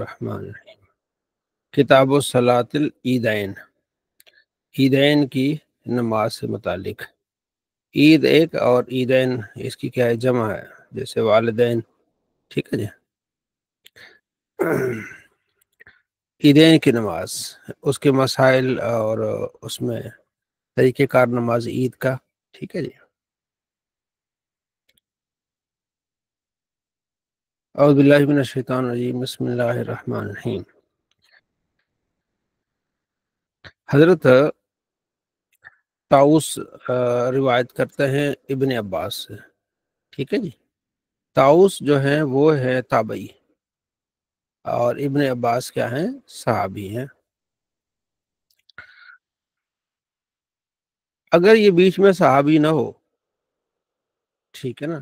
الرحمن الرحیم۔ کتاب الصلاۃ العیدین، عیدین کی نماز سے متعلق۔ عید ایک اور عیدین اس کی کیا ہے؟ جمع ہے، جیسے والدین، ٹھیک ہے جی۔ عیدین کی نماز، اس کے مسائل اور اس میں طریقہ کار نماز عید کا، ٹھیک ہے جی۔ اعوذ باللہ من الشیطان الرجیم، بسم اللہ الرحمن الرحیم۔ حضرت طاؤس روایت کرتے ہیں ابن عباس سے، ٹھیک ہے جی۔ طاؤس جو ہیں وہ ہے تابعی، اور ابن عباس کیا ہیں؟ صحابی ہیں۔ اگر یہ بیچ میں صحابی نہ ہو، ٹھیک ہے نا،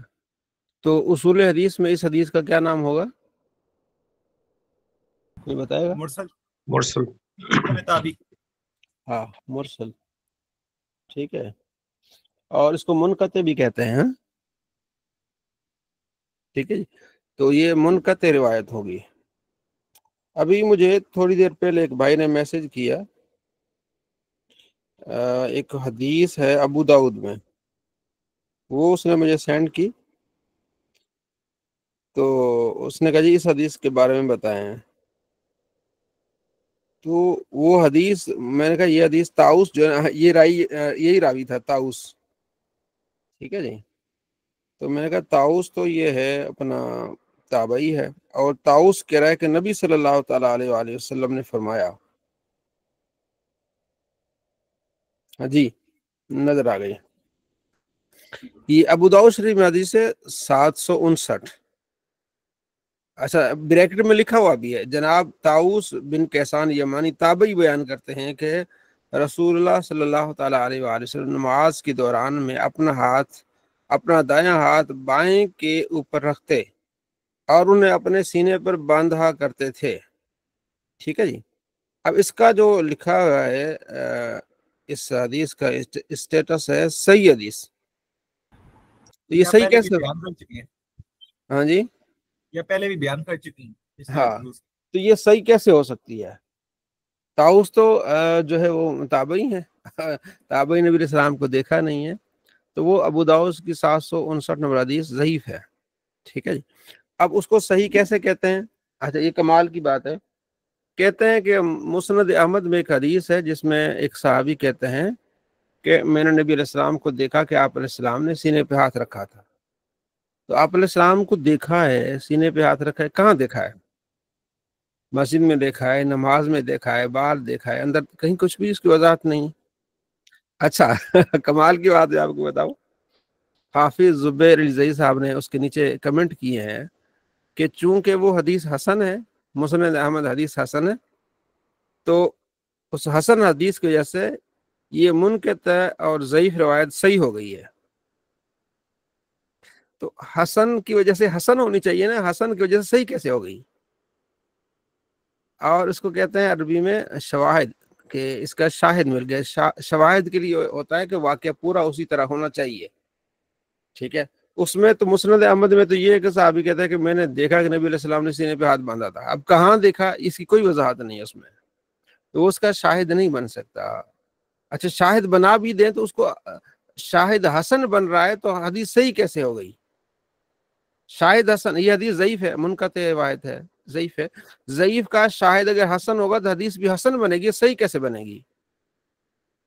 تو اصول حدیث میں اس حدیث کا کیا نام ہوگا؟ کوئی بتائے گا؟ مرسل۔ ہاں، مرسل، ٹھیک ہے۔ اور اس کو منقطع بھی کہتے ہیں، ٹھیک ہے جی۔ تو یہ منقطع روایت ہوگی۔ ابھی مجھے تھوڑی دیر پہلے ایک بھائی نے میسج کیا، ایک حدیث ہے ابو داؤد میں، وہ اس نے مجھے سینڈ کی، تو اس نے کہا جی اس حدیث کے بارے میں بتائیں۔ تو وہ حدیث، میں نے کہا یہ حدیث طاؤس جو ہے، یہی راوی تھا طاؤس، ٹھیک ہے جی۔ تو میں نے کہا طاؤس تو یہ ہے اپنا تابعی ہے، اور طاؤس کہہ رہا ہے کہ نبی صلی اللہ تعالیٰ علیہ وآلہ وسلم نے فرمایا۔ ہاں جی، نظر آ گئی۔ یہ ابو داؤد شریف میں حدیث ہے 759۔ اچھا، بریکٹ میں لکھا ہوا بھی ہے، جناب طاؤس بن کیسان یمانی تابعی بیان کرتے ہیں کہ رسول اللہ صلی اللہ تعالیٰ علیہ وآلہ وسلم نماز کے دوران میں اپنا دایاں ہاتھ بائیں کے اوپر رکھتے اور انہیں اپنے سینے پر باندھا کرتے تھے، ٹھیک ہے جی۔ اب اس کا جو لکھا ہوا ہے، اس حدیث کا اسٹیٹس ہے صحیح حدیث۔ یہ صحیح کیسے؟ ہاں جی، یہ پہلے بھی بیان کر چکی ہیں۔ ہاں، تو یہ صحیح کیسے ہو سکتی ہے؟ طاؤس تو جو ہے وہ تابعی ہیں، تابعی نبی علیہ السلام کو دیکھا نہیں ہے، تو وہ ابو داؤد کی 759 نمبر حدیث ضعیف ہے، ٹھیک ہے جی۔ اب اس کو صحیح کیسے کہتے ہیں؟ اچھا، یہ کمال کی بات ہے۔ کہتے ہیں کہ مسند احمد میں ایک حدیث ہے جس میں ایک صحابی کہتے ہیں کہ میں نے نبی علیہ السلام کو دیکھا کہ آپ علیہ السلام نے سینے پہ ہاتھ رکھا تھا۔ تو آپ علیہ السلام کو دیکھا ہے، سینے پہ ہاتھ رکھا ہے، کہاں دیکھا ہے؟ مسجد میں دیکھا ہے، نماز میں دیکھا ہے، باہر دیکھا ہے، اندر کہیں کچھ بھی اس کی وضاحت نہیں۔ اچھا کمال کی بات ہے، آپ کو بتاؤں، حافظ زبیر الزئی صاحب نے اس کے نیچے کمنٹ کیے ہیں کہ چونکہ وہ حدیث حسن ہے، مسند احمد حدیث حسن ہے، تو اس حسن حدیث کی وجہ سے یہ منقطع اور ضعیف روایت صحیح ہو گئی ہے۔ تو حسن کی وجہ سے حسن ہونی چاہیے نا، حسن کی وجہ سے صحیح کیسے ہو گئی؟ اور اس کو کہتے ہیں عربی میں شواہد، کہ اس کا شاہد مل گیا۔ شواہد کے لیے ہوتا ہے کہ واقعہ پورا اسی طرح ہونا چاہیے، ٹھیک ہے۔ اس میں تو مسند احمد میں تو یہ ہے کہ صحابی کہتا ہے کہ میں نے دیکھا کہ نبی علیہ السلام نے سینے پہ ہاتھ باندھا تھا۔ اب کہاں دیکھا اس کی کوئی وضاحت نہیں ہے اس میں، تو اس کا شاہد نہیں بن سکتا۔ اچھا، شاہد بنا بھی دیں تو اس کو شاہد حسن بن رہا ہے، تو حدیث صحیح کیسے ہو گئی؟ شاہد حسن، یہ حدیث ضعیف ہے، منقطع روایت ہے، ضعیف ہے۔ ضعیف کا شاہد اگر حسن ہوگا تو حدیث بھی حسن بنے گی، صحیح کیسے بنے گی؟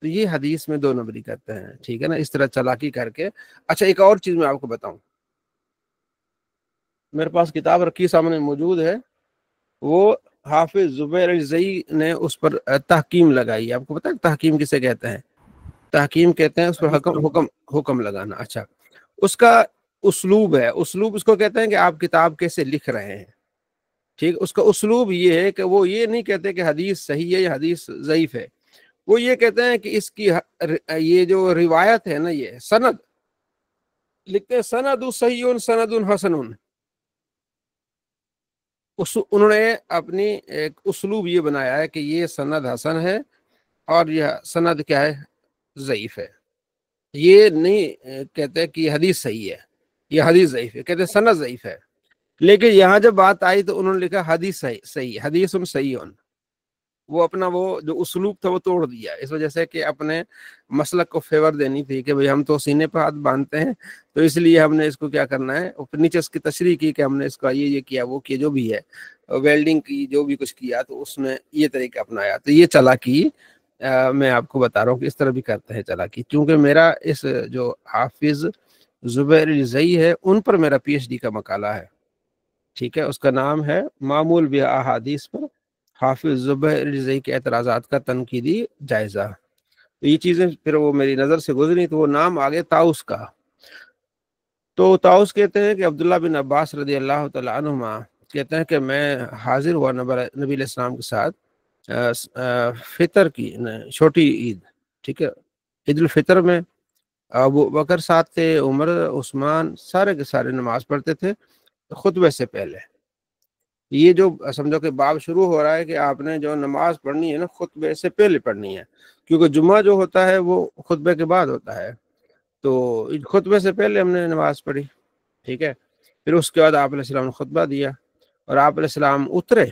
تو یہ حدیث میں دو نمبری کرتے ہیں، ٹھیک ہے نا، اس طرح چلاکی کر کے۔ اچھا، ایک اور چیز میں آپ کو بتاؤں، میرے پاس کتاب رکھی سامنے موجود ہے، وہ حافظ زبیر الزئی نے اس پر تحکیم لگائی ہے۔ آپ کو پتہ ہے تحکیم کسے کہتے ہیں؟ تحکیم کہتے ہیں اس پر حکم لگانا۔ اچھا، اس کا اسلوب ہے، اسلوب اس کو کہتے ہیں کہ آپ کتاب کیسے لکھ رہے ہیں، ٹھیک۔ اس کا اسلوب یہ ہے کہ وہ یہ نہیں کہتے کہ حدیث صحیح ہے یا حدیث ضعیف ہے، وہ یہ کہتے ہیں کہ اس کی یہ جو روایت ہے نا، یہ سند لکھتے ہیں، سند صحیح سند حسن۔ انہوں نے اپنی ایک اسلوب یہ بنایا ہے کہ یہ سند حسن ہے اور یہ سند کیا ہے؟ ضعیف ہے۔ یہ نہیں کہتے کہ یہ حدیث صحیح ہے، یہ حدیث ضعیف ہے، کہتے سند ضعیف ہے۔ لیکن یہاں جب بات آئی تو انہوں نے لکھا حدیث صحیح حدیث صحیح، وہ اپنا وہ جو اسلوب تھا وہ توڑ دیا، اس وجہ سے کہ اپنے مسلک کو فیور دینی تھی کہ بھئی ہم تو سینے پہ ہاتھ باندھتے ہیں، تو اس لیے ہم نے اس کو کیا کرنا ہے، اور پھر نیچے اس کی تشریح کی کہ ہم نے اس کا یہ کیا وہ کیا، جو بھی ہے ویلڈنگ کی جو بھی کچھ کیا تو اس نے یہ طریقہ اپنایا، تو یہ چالاکی میں آپ کو بتا رہا ہوں کہ اس طرح بھی کرتے ہیں چالاکی، کیونکہ میرا اس جو حافظ زبیر رضئی ہے ان پر میرا پی ایچ ڈی کا مقالہ ہے، ٹھیک ہے، اس کا نام ہے معمول باحادیث پر حافظ زبیر رضئی کے اعتراضات کا تنقیدی جائزہ۔ یہ چیزیں پھر وہ میری نظر سے گزری تو وہ نام آگے طاؤس کا، تو طاؤس کہتے ہیں کہ عبداللہ بن عباس رضی اللہ تعالیٰ عنہما کہتے ہیں کہ میں حاضر ہوا نبی علیہ السلام کے ساتھ فطر کی چھوٹی عید، ٹھیک ہے، عید الفطر میں ابو بکر ساتھ تھے، عمر، عثمان، سارے کے سارے نماز پڑھتے تھے خطبے سے پہلے۔ یہ جو سمجھو کہ باب شروع ہو رہا ہے کہ آپ نے جو نماز پڑھنی ہے نا خطبے سے پہلے پڑھنی ہے، کیونکہ جمعہ جو ہوتا ہے وہ خطبے کے بعد ہوتا ہے، تو خطبے سے پہلے ہم نے نماز پڑھی، ٹھیک ہے، پھر اس کے بعد آپ علیہ السلام نے خطبہ دیا اور آپ علیہ السلام اترے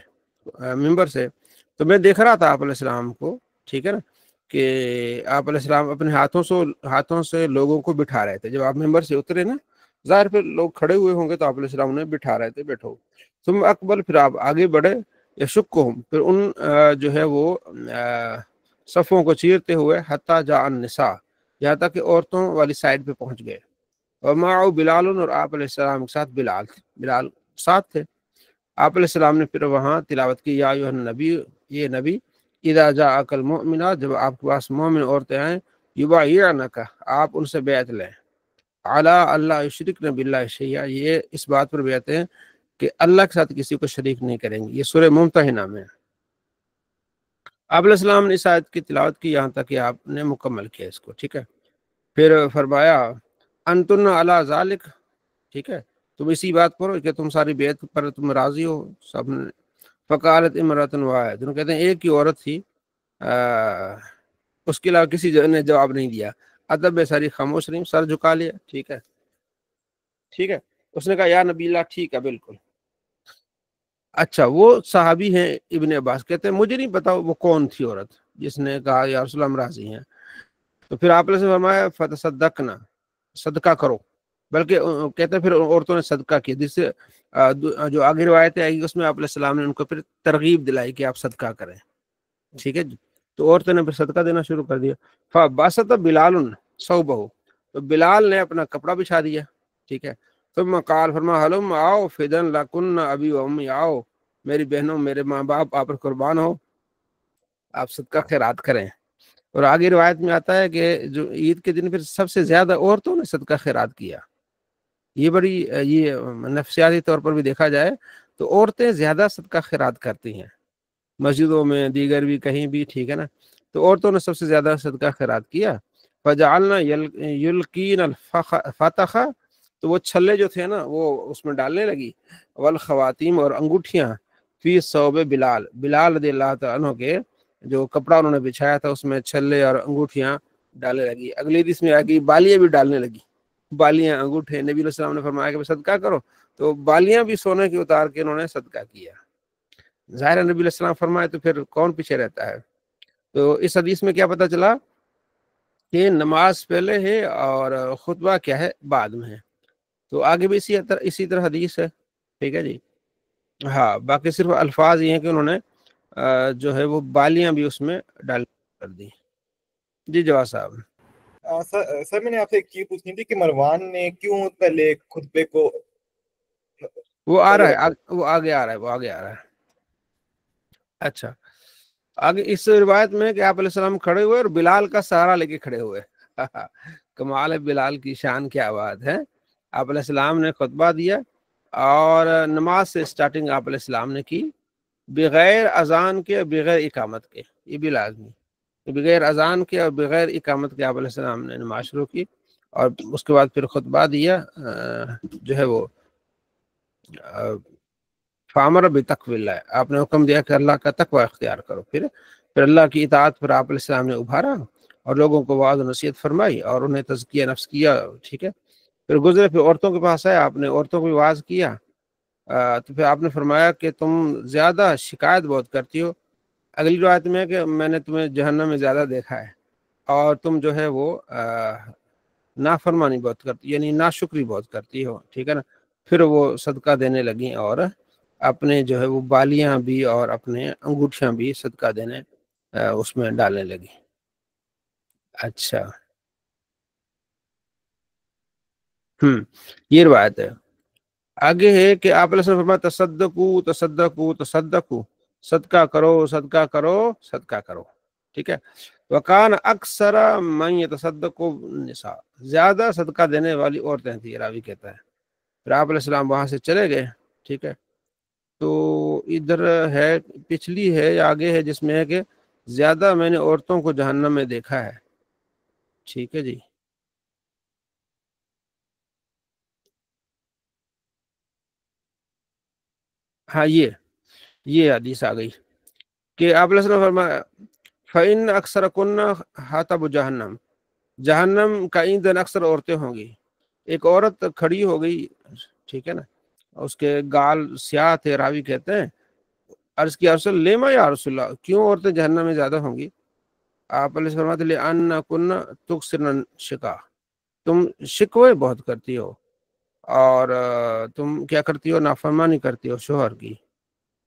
ممبر سے، تو میں دیکھ رہا تھا آپ علیہ السلام کو، ٹھیک ہے نا، کہ آپ علیہ السلام اپنے ہاتھوں سے لوگوں کو بٹھا رہے تھے، جب آپ ممبر سے اترے نا ظاہر پھر لوگ کھڑے ہوئے ہوں گے تو آپ علیہ السلام نے بٹھا رہے تھے، بیٹھو، ثم اقبل، پھر آپ آگے بڑھے، یشکہم، پھر ان جو ہے وہ صفوں کو چیرتے ہوئے حتی جاء النساء، یہاں تک کہ عورتوں والی سائڈ پہ پہنچ گئے، ومعه بلال، اور آپ علیہ السلام کے ساتھ بلال ساتھ تھے، آپ علیہ السلام نے پھر وہاں تلاوت کی، یا ایھا النبی، یہ نبی، اذا جاءک المؤمنات، جب آپ کے پاس مومن عورتیں آئیں، یبایعنک، آپ ان سے بیعت لیں، علی اللہ یشرکن باللہ شیئا، یہ اس بات پر بیعت ہیں کہ اللہ کے ساتھ کسی کو شریک نہیں کریں گے، یہ سورہ ممتحنہ میں۔ آپ علیہ السلام نے اس آیت کی تلاوت کی یہاں تک کہ آپ نے مکمل کیا اس کو، ٹھیک ہے، پھر فرمایا انتن علی ذالک، ٹھیک ہے، تم اسی بات پر کہ تم ساری بیعت پر تم راضی ہو سب نے، فقالت امرأۃ واحد، انہوں کہتے ہیں ایک ہی عورت تھی، اس کے علاوہ کسی نے جواب نہیں دیا، ادب میں ساری خاموش رہی، سر جھکا لیا، ٹھیک ہے، ٹھیک ہے، اس نے کہا یا نبی اللہ، ٹھیک ہے بالکل۔ اچھا، وہ صحابی ہیں ابن عباس، کہتے ہیں مجھے نہیں پتا وہ کون تھی عورت جس نے کہا یا رسول اللہ ہم راضی ہیں، تو پھر آپ نے فرمایا فتصدقنا، صدقہ کرو، بلکہ کہتے ہیں پھر عورتوں نے صدقہ کیا، جس سے جو آگے روایتیں آئی اس میں آپ علیہ السلام نے ان کو پھر ترغیب دلائی کہ آپ صدقہ کریں، ٹھیک ہے جی، تو عورتوں نے پھر صدقہ دینا شروع کر دیا، فبسط بلال ثوبہ، تو بلال نے اپنا کپڑا بچھا دیا، ٹھیک ہے، ثم قال، فرما ہلم آؤ فدن لکن ابی و امی، آؤ میری بہنوں میرے ماں باپ آپ پر قربان ہو، آپ صدقہ خیرات کریں، اور آگے روایت میں آتا ہے کہ جو عید کے دن پھر سب سے زیادہ عورتوں نے صدقہ خیرات کیا، یہ بڑی یہ نفسیاتی طور پر بھی دیکھا جائے تو عورتیں زیادہ صدقہ خیرات کرتی ہیں، مسجدوں میں دیگر بھی کہیں بھی، ٹھیک ہے نا، تو عورتوں نے سب سے زیادہ صدقہ خیرات کیا، فجعلنا یلقین الفتخ، تو وہ چھلے جو تھے نا وہ اس میں ڈالنے لگی، والخواتیم، اور انگوٹھیاں، فی ثوب بلال رضی اللہ تعالیٰ عنہ کے جو کپڑا انہوں نے بچھایا تھا اس میں چھلے اور انگوٹھیاں ڈالنے لگی، اگلی حدیث میں آگئی بالیاں بھی ڈالنے لگی، بالیاں، انگوٹھے، نبی علیہ السلام نے فرمایا کہ صدقہ کرو، تو بالیاں بھی سونے کی اتار کے انہوں نے صدقہ کیا، ظاہر نبی علیہ السلام فرمائے تو پھر کون پیچھے رہتا ہے، تو اس حدیث میں کیا پتہ چلا کہ نماز پہلے ہے اور خطبہ کیا ہے بعد میں ہے، تو آگے بھی اسی طرح حدیث ہے، ٹھیک ہے جی، ہاں، باقی صرف الفاظ یہ ہیں کہ انہوں نے جو ہے وہ بالیاں بھی اس میں ڈال کر دی۔ جی جواد صاحب، سر میں نے آپ سے ایک چیز پوچھنی تھی کہ مروان نے کیوں پہلے خطبے کو وہ آ پہلے رہا رکھا؟ ہے، وہ آگے آ رہا ہے، اچھا، آگے اس روایت میں کہ آپ علیہ السلام کھڑے ہوئے اور بلال کا سہارا لے کے کھڑے ہوئے، کمال ہے بلال کی شان، کیا بات ہے، آپ علیہ السلام نے خطبہ دیا اور نماز سے سٹارٹنگ آپ علیہ السلام نے کی، بغیر اذان کے اور بغیر اقامت کے، یہ بھی لازمی، بغیر اذان کے اور بغیر اقامت کے آپ علیہ السلام نے نماز شروع کی، اور اس کے بعد پھر خطبہ دیا، جو ہے وہ فامر بتقوی اللہ، آپ نے حکم دیا کہ اللہ کا تقوی اختیار کرو، پھر اللہ کی اطاعت پر آپ علیہ السلام نے ابھارا اور لوگوں کو وعظ و نصیحت فرمائی اور انہیں تزکیہ نفس کیا، ٹھیک ہے، پھر گزرے، پھر عورتوں کے پاس آئے، آپ نے عورتوں کو بھی وعظ کیا، تو پھر آپ نے فرمایا کہ تم زیادہ شکایت بہت کرتی ہو. اگلی روایت میں ہے کہ میں نے تمہیں جہنم میں زیادہ دیکھا ہے اور تم جو ہے وہ نافرمانی بہت کرتی، یعنی ناشکری بہت کرتی ہو. ٹھیک ہے نا. پھر وہ صدقہ دینے لگیں اور اپنے جو ہے وہ بالیاں بھی اور اپنے انگوٹھیاں بھی صدقہ دینے اس میں ڈالنے لگی. اچھا. یہ روایت ہے. آگے ہے کہ آپ علیہ السلام فرمایا تصدقو تصدقو تصدقو، صدقہ کرو صدقہ کرو صدقہ کرو. ٹھیک ہے. وکان اکثر من يتصدق النساء، زیادہ صدقہ دینے والی عورتیں تھیں، راوی کہتا ہے. پھر آپ علیہ السلام وہاں سے چلے گئے. ٹھیک ہے. تو ادھر ہے پچھلی ہے یا آگے ہے جس میں ہے کہ زیادہ میں نے عورتوں کو جہنم میں دیکھا ہے. ٹھیک ہے جی. ہاں یہ حدیث آ گئی کہ آپ علیہ السلام فرمایا فَإِنَّ أَكْثَرَكُنَّ حَطَبُ جہنم، جہنم کا ایندھن اکثر عورتیں ہوں گی. ایک عورت کھڑی ہو گئی. ٹھیک ہے نا. اس کے گال سیاہ تھے. راوی کہتے ہیں عرض کیا رسول لیما یا رسول اللہ، کیوں عورتیں جہنم میں زیادہ ہوں گی؟ آپ علیہ السلام فرماتے لِأَنَّكُنَّ تُكْثِرْنَ الشِّكَا، تم شکوے بہت کرتی ہو اور تم کیا کرتی ہو؟ نافرمانی کرتی ہو شوہر کی.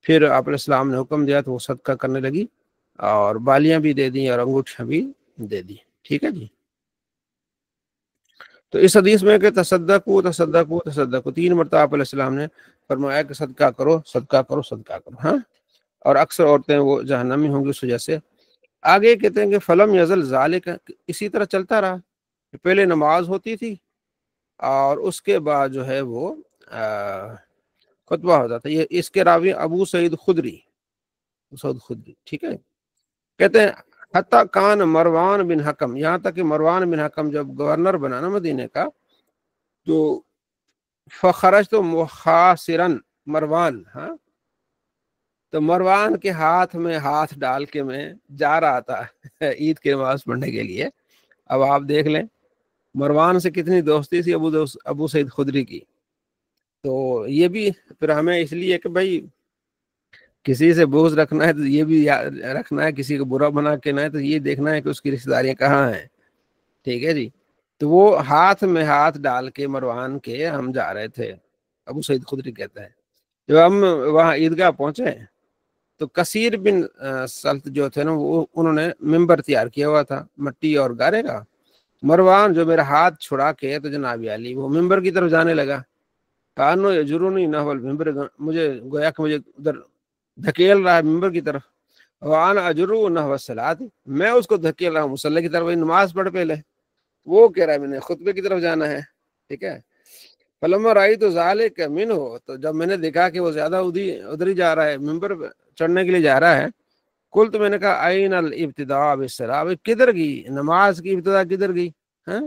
پھر آپ علیہ السلام نے حکم دیا تو وہ صدقہ کرنے لگی اور بالیاں بھی دے دیں اور انگوٹھیاں بھی دے دی. ٹھیک ہے جی. تو اس حدیث میں کہ تصدقو تصدقو تصدقو 3 مرتبہ آپ علیہ السلام نے فرمایا کہ صدقہ کرو صدقہ کرو صدقہ کرو. ہاں. اور اکثر عورتیں وہ جہنمی ہوں گی اس وجہ سے. آگے کہتے ہیں کہ فلم یزل ذالک، اسی طرح چلتا رہا. پہلے نماز ہوتی تھی اور اس کے بعد جو ہے وہ خطبہ ہوتا تھا. یہ اس کے راوی ابو سعید خدری. ٹھیک ہے. کہتے ہیں حتیٰ کان مروان بن حکم، یہاں تک کہ مروان بن حکم جب گورنر بنا نا مدینے کا تو فخرج تو مخاصرن مروان، ہاں، تو مروان کے ہاتھ میں ہاتھ ڈال کے میں جا رہا تھا عید کی نماز پڑھنے کے لیے. اب آپ دیکھ لیں مروان سے کتنی دوستی تھی ابو سعید خدری کی. تو یہ بھی پھر ہمیں اس لیے کہ بھائی کسی سے بغض رکھنا ہے تو یہ بھی رکھنا ہے، کسی کو برا بنا کے نہ ہے تو یہ دیکھنا ہے کہ اس کی رشتہ داریاں کہاں ہیں. ٹھیک ہے جی. تو وہ ہاتھ میں ہاتھ ڈال کے مروان کے ہم جا رہے تھے. ابو سعید خدری کہتا ہے جب ہم وہاں عیدگاہ پہنچے تو کثیر بن سلط جو تھے نا وہ انہوں نے ممبر تیار کیا ہوا تھا مٹی اور گارے کا. مروان جو میرا ہاتھ چھڑا کے تو جناب علی وہ ممبر کی طرف جانے لگا. کانو یجرونی نحو المنبر، مجھے گویا کہ مجھے ادھر دھکیل رہا ہے ممبر کی طرف. وانا اجرو نحو الصلاۃ، میں اس کو دھکیل رہا ہوں مصلی کی طرف، نماز پڑھ پہلے. وہ کہہ رہا ہے میں نے خطبے کی طرف جانا ہے. ٹھیک ہے. فلما رأیت ذلک منہ، تو جب میں نے دیکھا کہ وہ زیادہ ادھر ہی جا رہا ہے ممبر چڑھنے کے لیے جا رہا ہے، کل تو میں نے کہا این الابتداء بالصلاۃ، کدھر گئی نماز کی ابتدا کدھر گئی؟ ہاں،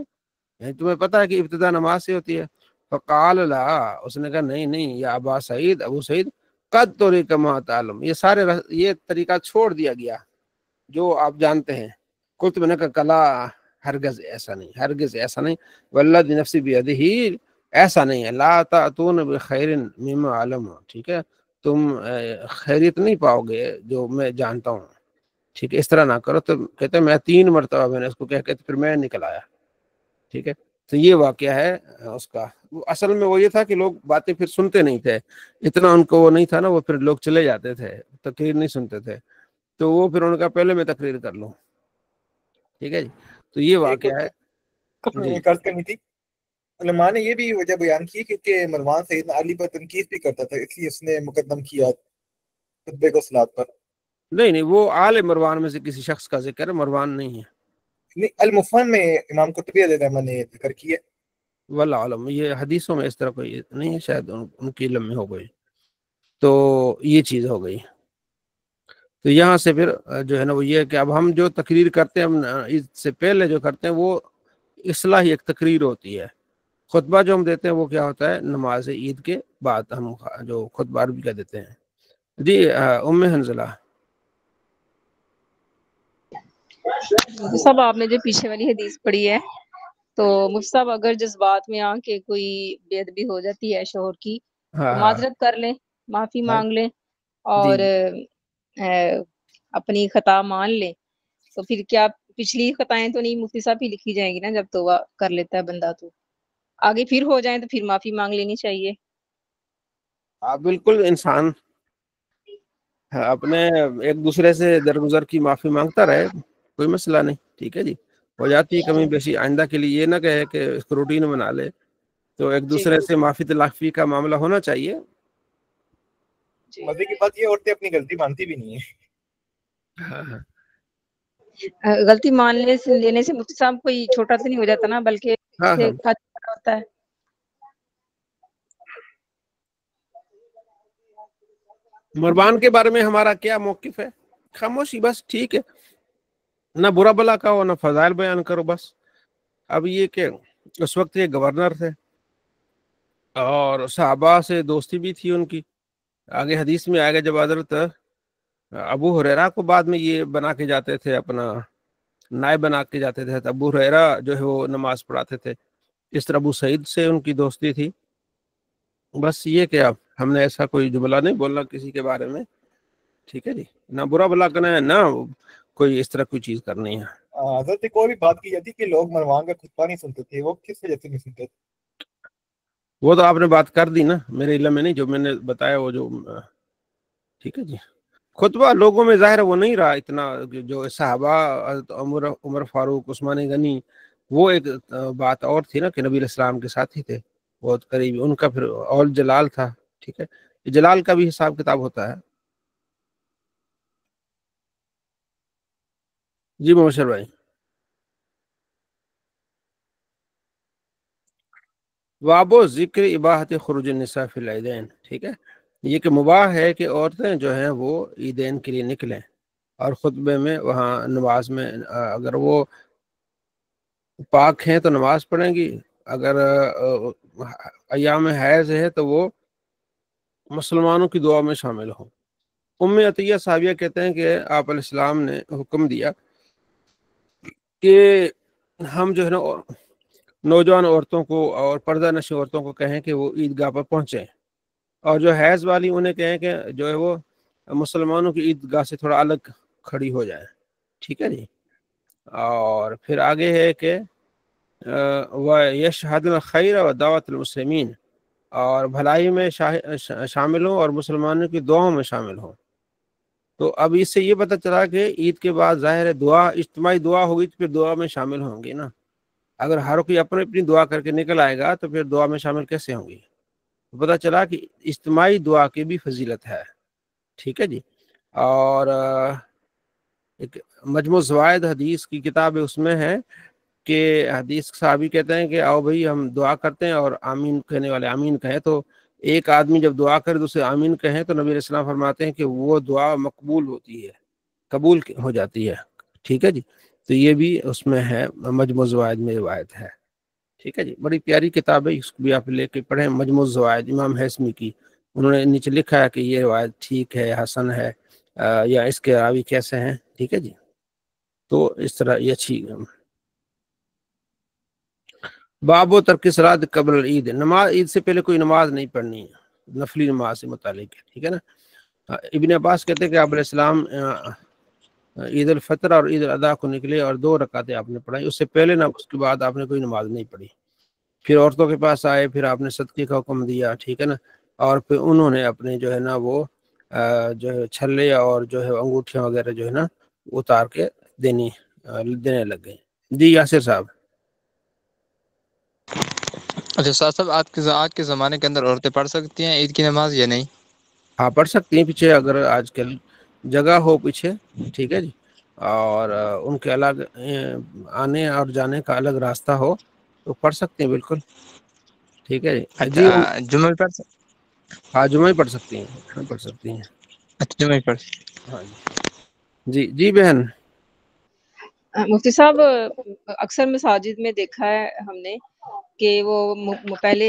یعنی تمہیں پتا ہے کہ ابتدا نماز سے ہوتی ہے. فقال لا، اس نے کہا نہیں نہیں یا ابا سعید، ابو سعید قد طریق ما تعلم، یہ طریقہ چھوڑ دیا گیا جو آپ جانتے ہیں. کل تو میں نے کہا کلا، ہرگز ایسا نہیں، ہرگز ایسا نہیں. والذی نفسی بیدہ، ایسا نہیں ہے. لا تأتون بخیر مما علم، ٹھیک ہے، تم خیریت نہیں پاؤ گے جو میں جانتا ہوں. ٹھیک ہے. اس طرح نہ کرو. تو کہتے ہیں میں 3 مرتبہ میں نے اس کو کہہ کے پھر میں نکل آیا. ٹھیک ہے. تو یہ واقعہ ہے اس کا. اصل میں وہ یہ تھا کہ لوگ باتیں پھر سنتے نہیں تھے اتنا، ان کو وہ نہیں تھا نا، وہ پھر لوگ چلے جاتے تھے، تقریر نہیں سنتے تھے. تو وہ پھر ان کا پہلے میں تقریر کر لوں. ٹھیک ہے جی. تو یہ ایک واقعہ ہے. جی قرض کرنی تھی. علماء نے یہ بھی وجہ بیان کی کہ مروان سیدنا علی پر تنقید بھی کرتا تھا، اس لیے اس نے مقدم کیا خطبے کو صلات پر. نہیں وہ آل مروان میں سے کسی شخص کا ذکر ہے، مروان نہیں ہے. المفہم میں امام قرطبی علیہ الرحمہ نے ذکر کیا. واللہ علم، یہ حدیثوں میں اس طرح کوئی نہیں ہے، شاید ان کی علم میں ہو گئی. تو یہ چیز ہو گئی. تو یہاں سے پھر جو ہے نا وہ یہ کہ اب ہم جو تقریر کرتے ہیں، ہم اس سے پہلے جو کرتے ہیں وہ اصلاحی ایک تقریر ہوتی ہے. خطبہ جو ہم دیتے ہیں وہ کیا ہوتا ہے نماز عید کے بعد ہم جو خطبہ عربی کا دیتے ہیں. جی ام حنزلہ. سب آپ نے جو پیچھے والی حدیث پڑھی ہے تو مفتی صاحب اگر جذبات میں آ کے کوئی بے ادبی ہو جاتی ہے شوہر کی ہاں ہاں معذرت کر لیں، معافی ہاں، مانگ لیں جی اور جی اپنی خطا مان لیں، تو پھر کیا پچھلی خطائیں تو نہیں مفتی صاحب ہی لکھی جائیں گی نا جب توبہ کر لیتا ہے بندہ، تو آگے پھر ہو جائیں تو پھر معافی مانگ لینی چاہیے۔ بالکل، انسان اپنے ایک دوسرے سے درگزر کی معافی مانگتا رہے، کوئی مسئلہ نہیں، ٹھیک ہے جی، ہو جاتی ہے کمی بیشی، آئندہ کے لیے یہ نہ کہے کہ اس کو روٹین بنا لے، تو ایک جی دوسرے سے معافی تلافی کا معاملہ ہونا چاہیے۔ جی مزے کی بات یہ عورتیں اپنی غلطی مانتی بھی نہیں ہیں۔ ہاں ہاں غلطی مان لینے سے مفتی صاحب کوئی چھوٹا تو نہیں ہو جاتا نا، بلکہ ہاں سے ہاں بڑا ہوتا ہے۔ مربان کے بارے میں ہمارا کیا موقف ہے؟ خاموشی، بس، ٹھیک ہے، نہ برا بلا کہو نہ فضائل بیان کرو، بس۔ اب یہ کہ اس وقت یہ گورنر تھے اور صحابہ سے دوستی بھی تھی ان کی، آگے حدیث میں آئے گا جب حضرت ابو ہریرہ کو بعد میں یہ بنا کے جاتے تھے، اپنا نائب بنا کے جاتے تھے، ابو ہریرہ جو ہے وہ نماز پڑھاتے تھے، اس طرح ابو سعید سے ان کی دوستی تھی۔ بس یہ کہ اب ہم نے ایسا کوئی جملہ نہیں بولنا کسی کے بارے میں، ٹھیک ہے جی، نہ برا بلا کرنا ہے، نہ کوئی اس طرح کوئی چیز کرنی ہے۔ حضرت کوئی بھی بات کی جاتی کہ لوگ مروان کا خطبہ نہیں سنتے تھے، وہ کس وجہ سے نہیں سنتے تھے؟ وہ تو آپ نے بات کر دی نا، میرے علم میں نہیں، جو میں نے بتایا وہ جو، ٹھیک ہے جی، خطبہ لوگوں میں ظاہر وہ نہیں رہا اتنا، جو صحابہ عمر فاروق، عثمان غنی، وہ ایک بات اور تھی نا کہ نبی علیہ السلام کے ساتھی تھے بہت قریبی، ان کا پھر اور جلال تھا، ٹھیک ہے، جلال کا بھی حساب کتاب ہوتا ہے۔ جی مبشر بھائی، وابو ذکر اباحت خروج النساء فی العیدین، ٹھیک ہے، یہ کہ مباح ہے کہ عورتیں جو ہیں وہ عیدین کے لیے نکلیں اور خطبے میں، وہاں نماز میں اگر وہ پاک ہیں تو نماز پڑھیں گی، اگر ایام حیض ہے تو وہ مسلمانوں کی دعا میں شامل ہوں۔ ام عطیہ صحابیہ کہتے ہیں کہ آپ علیہ السلام نے حکم دیا کہ ہم جو ہے نا نوجوان عورتوں کو اور پردہ نشین عورتوں کو کہیں کہ وہ عیدگاہ پر پہنچیں، اور جو حیض والی انہیں کہیں کہ جو ہے وہ مسلمانوں کی عیدگاہ سے تھوڑا الگ کھڑی ہو جائیں، ٹھیک ہے جی۔ اور پھر آگے ہے کہ وَيَشْهَدْنَ الْخَيْرَ وَدَعْوَةَ الْمُسْلِمِينَ، اور بھلائی میں شامل ہوں اور مسلمانوں کی دعاؤں میں شامل ہوں۔ تو اب اس سے یہ پتہ چلا کہ عید کے بعد ظاہر ہے دعا، اجتماعی دعا ہوگی تو پھر دعا میں شامل ہوں گی نا، اگر ہر کوئی اپنی اپنی دعا کر کے نکل آئے گا تو پھر دعا میں شامل کیسے ہوں گی؟ پتہ چلا کہ اجتماعی دعا کی بھی فضیلت ہے، ٹھیک ہے جی۔ اور ایک مجموع الزوائد حدیث کی کتاب ہے، اس میں ہے کہ حدیث صحابی کہتے ہیں کہ آؤ بھائی ہم دعا کرتے ہیں، اور آمین کہنے والے آمین کہیں، تو ایک آدمی جب دعا کرے دوسرے آمین کہیں تو نبی علیہ السلام فرماتے ہیں کہ وہ دعا مقبول ہوتی ہے، قبول ہو جاتی ہے، ٹھیک ہے جی۔ تو یہ بھی اس میں ہے، مجموع الزوائد میں روایت ہے، ٹھیک ہے جی، بڑی پیاری کتاب ہے، اس کو بھی آپ لے کے پڑھیں، مجموع الزوائد امام ہیثمی کی، انہوں نے نیچے لکھا ہے کہ یہ روایت ٹھیک ہے، حسن ہے، یا اس کے راوی کیسے ہیں، ٹھیک ہے جی۔ تو اس طرح یہ اچھی۔ باب و ترک صلاۃ قبل العید، نماز عید سے پہلے کوئی نماز نہیں پڑھنی ہے، نفلی نماز سے متعلق ہے، ٹھیک ہے نا۔ ابن عباس کہتے ہیں کہ آپ علیہ السلام عید الفطر اور عید الاضحیٰ کو نکلے اور 2 رکعتیں آپ نے پڑھائی، اس سے پہلے نہ اس کے بعد آپ نے کوئی نماز نہیں پڑھی۔ پھر عورتوں کے پاس آئے، پھر آپ نے صدقے کا حکم دیا، ٹھیک ہے نا، اور پھر انہوں نے اپنے جو ہے نا وہ جو ہے چھلے اور جو ہے انگوٹھیاں وغیرہ جو ہے نا اتار کے دینے لگ گئے۔ جی یاسر صاحب۔ اچھا صاحب آج کے زمانے کے اندر عورتیں پڑھ سکتی ہیں عید کی نماز یا نہیں؟ ہاں پڑھ سکتی ہیں، پیچھے اگر آج کل جگہ ہو پیچھے، ٹھیک ہے جی، اور ان کے الگ آنے اور جانے کا الگ راستہ ہو تو پڑھ سکتے ہیں، بالکل ٹھیک ہے جی۔ جی جمعہ میں پڑھ سکتے؟ ہاں جمعہ ہی پڑھ سکتی ہیں، پڑھ سکتی ہیں، اچھا جمعہ میں پڑھ۔ ہاں جی جی جی بہن۔ مفتی صاحب اکثر مساجد میں دیکھا ہے ہم نے کہ وہ پہلے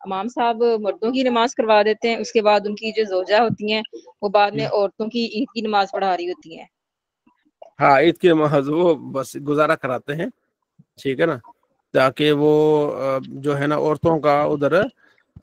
امام صاحب مردوں کی نماز کروا دیتے ہیں، اس کے بعد ان کی جو زوجہ ہوتی ہیں وہ بعد میں عورتوں کی عید کی نماز پڑھا رہی ہوتی ہیں۔ ہاں عید کی نماز وہ بس گزارا کراتے ہیں، ٹھیک ہے نا، تاکہ وہ جو ہے نا عورتوں کا ادھر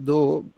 2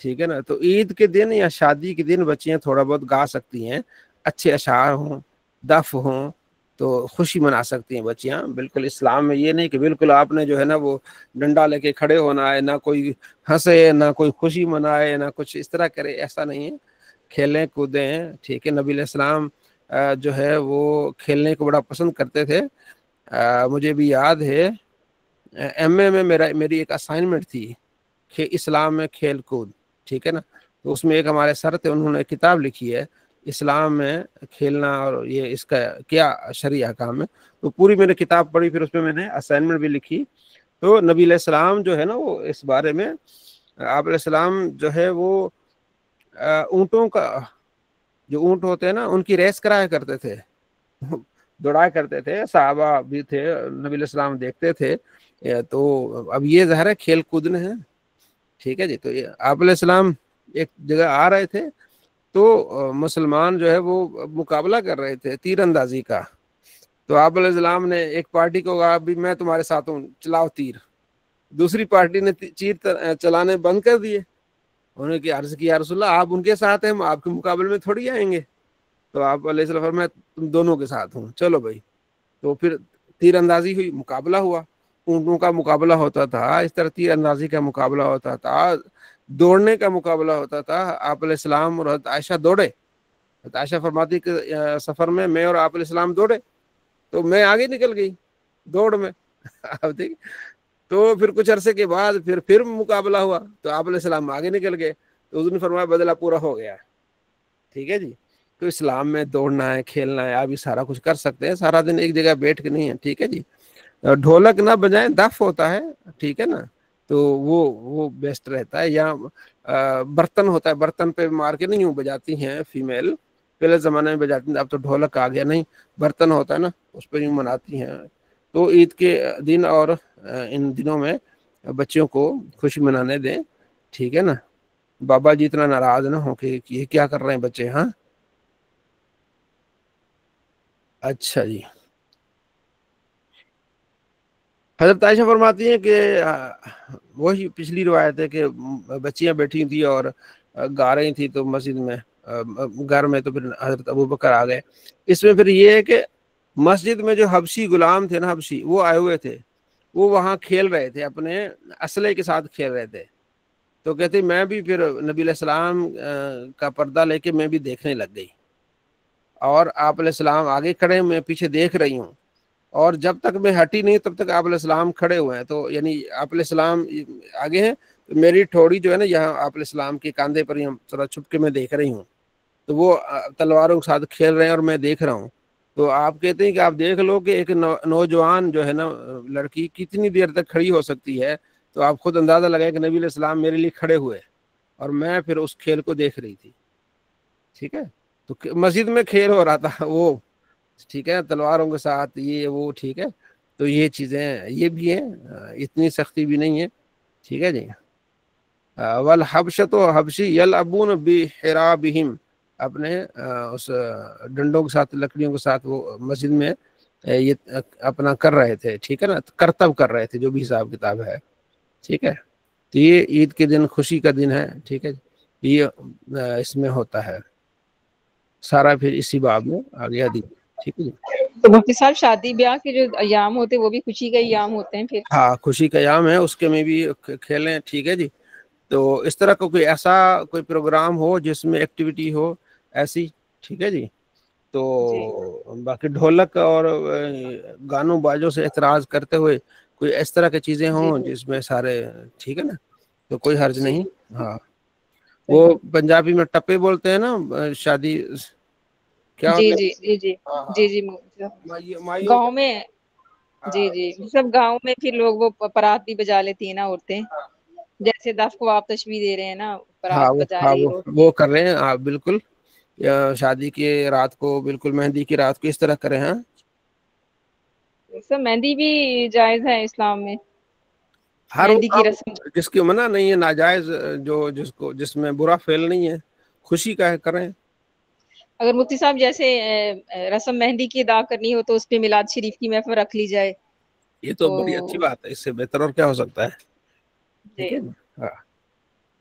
ٹھیک ہے نا. تو عید کے دن یا شادی کے دن بچیاں تھوڑا بہت گا سکتی ہیں, اچھے اشعار ہوں, دف ہوں, تو خوشی منا سکتی ہیں بچیاں. بالکل اسلام میں یہ نہیں کہ بالکل آپ نے جو ہے نا وہ ڈنڈا لے کے کھڑے ہونا ہے, نہ کوئی ہنسے, نہ کوئی خوشی منائے, نہ کچھ اس طرح کرے, ایسا نہیں ہے. کھیلیں کودیں, ٹھیک ہے. نبی علیہ السلام جو ہے وہ کھیلنے کو بڑا پسند کرتے تھے. مجھے بھی یاد ہے ایم اے میں میری ایک اسائنمنٹ تھی کہ اسلام میں کھیل کود, ٹھیک ہے نا. تو اس میں ایک ہمارے سر تھے, انہوں نے کتاب لکھی ہے اسلام میں کھیلنا اور یہ اس کا کیا شرعی احکام ہے. تو پوری میں نے کتاب پڑھی, پھر اس میں نے اسائنمنٹ بھی لکھی. تو نبی علیہ السلام جو ہے نا وہ اس بارے میں, آپ علیہ السلام جو ہے وہ اونٹوں کا, جو اونٹ ہوتے ہیں نا ان کی ریس کرایا کرتے تھے, دوڑایا کرتے تھے. صحابہ بھی تھے, نبی علیہ السلام دیکھتے تھے. تو اب یہ ظاہر ہے کھیل کودنے ہیں, ٹھیک ہے جی. تو آپ علیہ السلام ایک جگہ آ رہے تھے, تو مسلمان جو ہے وہ مقابلہ کر رہے تھے تیر اندازی کا. تو آپ علیہ السلام نے ایک پارٹی کو کہا بھی میں تمہارے ساتھ ہوں, چلاؤ تیر. دوسری پارٹی نے تیر چلانے بند کر دیے. انہوں نے عرض کیا رسول اللہ آپ ان کے ساتھ ہیں, ہم آپ کے مقابلے میں تھوڑی آئیں گے. تو آپ علیہ السلام فرمایا تم دونوں کے ساتھ ہوں, چلو بھائی. تو پھر تیر اندازی ہوئی, مقابلہ ہوا. اونٹوں کا مقابلہ ہوتا تھا, اس طرح تیر اندازی کا مقابلہ ہوتا تھا, دوڑنے کا مقابلہ ہوتا تھا. آپ علیہ السلام اور حضرت عائشہ دوڑے. حضرت عائشہ فرماتی کہ سفر میں اور آپ علیہ السلام دوڑے, تو میں آگے نکل گئی دوڑ میں. آپ دیکھ, تو پھر کچھ عرصے کے بعد پھر مقابلہ ہوا, تو آپ علیہ السلام آگے نکل گئے. تو حضور نے فرمایا بدلہ پورا ہو گیا, ٹھیک ہے جی. تو اسلام میں دوڑنا ہے, کھیلنا ہے, آپ یہ سارا کچھ کر سکتے ہیں, سارا دن ایک جگہ بیٹھ کے نہیں ہے, ٹھیک ہے جی. ڈھولک نہ بجائیں, دف ہوتا ہے, ٹھیک ہے نا. تو وہ بیسٹ رہتا ہے. یا برتن ہوتا ہے, برتن پہ مار کے نہیں یوں بجاتی ہیں فیمیل, پہلے زمانے میں بجاتی ہیں, اب تو ڈھولک آ گیا. نہیں, برتن ہوتا ہے نا اس پہ یوں مناتی ہیں. تو عید کے دن اور ان دنوں میں بچوں کو خوشی منانے دیں, ٹھیک ہے نا. بابا جی اتنا ناراض نہ ہو کہ یہ کیا کر رہے ہیں بچے. ہاں اچھا جی. حضرت عائشہ فرماتی ہیں کہ وہی پچھلی روایت ہے کہ بچیاں بیٹھی تھی اور گا رہی تھی تو مسجد میں, گھر میں, تو پھر حضرت ابوبکر آ گئے. اس میں پھر یہ ہے کہ مسجد میں جو حبشی غلام تھے نا, حبشی, وہ آئے ہوئے تھے. وہ وہاں کھیل رہے تھے, اپنے اسلحے کے ساتھ کھیل رہے تھے. تو کہتے میں بھی پھر نبی علیہ السلام کا پردہ لے کے میں بھی دیکھنے لگ گئی. اور آپ علیہ السلام آگے کھڑے, میں پیچھے دیکھ رہی ہوں. اور جب تک میں ہٹی نہیں تب تک آپ علیہ السلام کھڑے ہوئے ہیں. تو یعنی آپ علیہ السلام آگے ہیں, میری ٹھوڑی جو ہے نا یہاں آپ علیہ السلام کے کاندھے پر ہم تھوڑا چھپ کے میں دیکھ رہی ہوں. تو وہ تلواروں کے ساتھ کھیل رہے ہیں اور میں دیکھ رہا ہوں. تو آپ کہتے ہیں کہ آپ دیکھ لو کہ ایک نوجوان جو ہے نا لڑکی کتنی دیر تک کھڑی ہو سکتی ہے. تو آپ خود اندازہ لگائیں کہ نبی علیہ السلام میرے لیے کھڑے ہوئے اور میں پھر اس کھیل کو دیکھ رہی تھی, ٹھیک ہے. تو مسجد میں کھیل ہو رہا تھا وہ, ٹھیک ہے, تلواروں کے ساتھ, یہ وہ, ٹھیک ہے. تو یہ چیزیں یہ بھی ہیں, اتنی سختی بھی نہیں ہے, ٹھیک ہے جی. والحبشۃ حبشی یلعبون بحرابہم, اپنے اس ڈنڈوں کے ساتھ, لکڑیوں کے ساتھ وہ مسجد میں یہ اپنا کر رہے تھے, ٹھیک ہے نا, کرتب کر رہے تھے, جو بھی حساب کتاب ہے, ٹھیک ہے. تو یہ عید کے دن خوشی کا دن ہے, ٹھیک ہے. یہ اس میں ہوتا ہے سارا, پھر اسی باب میں آ گیا دن, ٹھیک ہے جی. تو مفتی صاحب شادی بیاہ کے جو ایام ہوتے ہیں وہ بھی خوشی کے ایام ہوتے ہیں پھر؟ ہاں خوشی کا ایام ہے, اس کے میں بھی کھیلیں, ٹھیک ہے جی. تو اس طرح کا کوئی ایسا کوئی پروگرام ہو جس میں ایکٹیویٹی ہو ایسی, ٹھیک ہے جی. تو باقی ڈھولک اور گانوں بازوں سے اعتراض کرتے ہوئے کوئی اس طرح کی چیزیں ہوں جس میں سارے, ٹھیک ہے نا, تو کوئی حرج نہیں. ہاں وہ پنجابی میں ٹپے بولتے ہیں نا شادی, کیا جی ہوتے جی جی جی جی جی گاؤں میں, جی جی سب گاؤں میں پھر لوگ وہ پرات بھی بجا لیتی ہیں نا عورتیں, جیسے دف کو آپ تشبیہ دے رہے ہیں نا, ہاں پرات بجا رہی عورتیں. وہ کر رہے ہیں آپ بالکل, شادی کی رات کو, بالکل مہندی کی رات کو اس طرح کریں. ہاں سر مہندی بھی جائز ہے اسلام میں, ہر وہ مہندی کی کام رسم. جس کی منع نہیں ہے, ناجائز جو جس میں برا فعل نہیں ہے, خوشی کا ہے, کریں. اگر مفتی صاحب جیسے رسم مہندی کی ادا کرنی ہو تو اس پہ میلاد شریف کی محفل رکھ لی جائے, یہ تو بڑی اچھی بات ہے, اس سے بہتر اور کیا ہو سکتا ہے, ٹھیک جی ہے. ہاں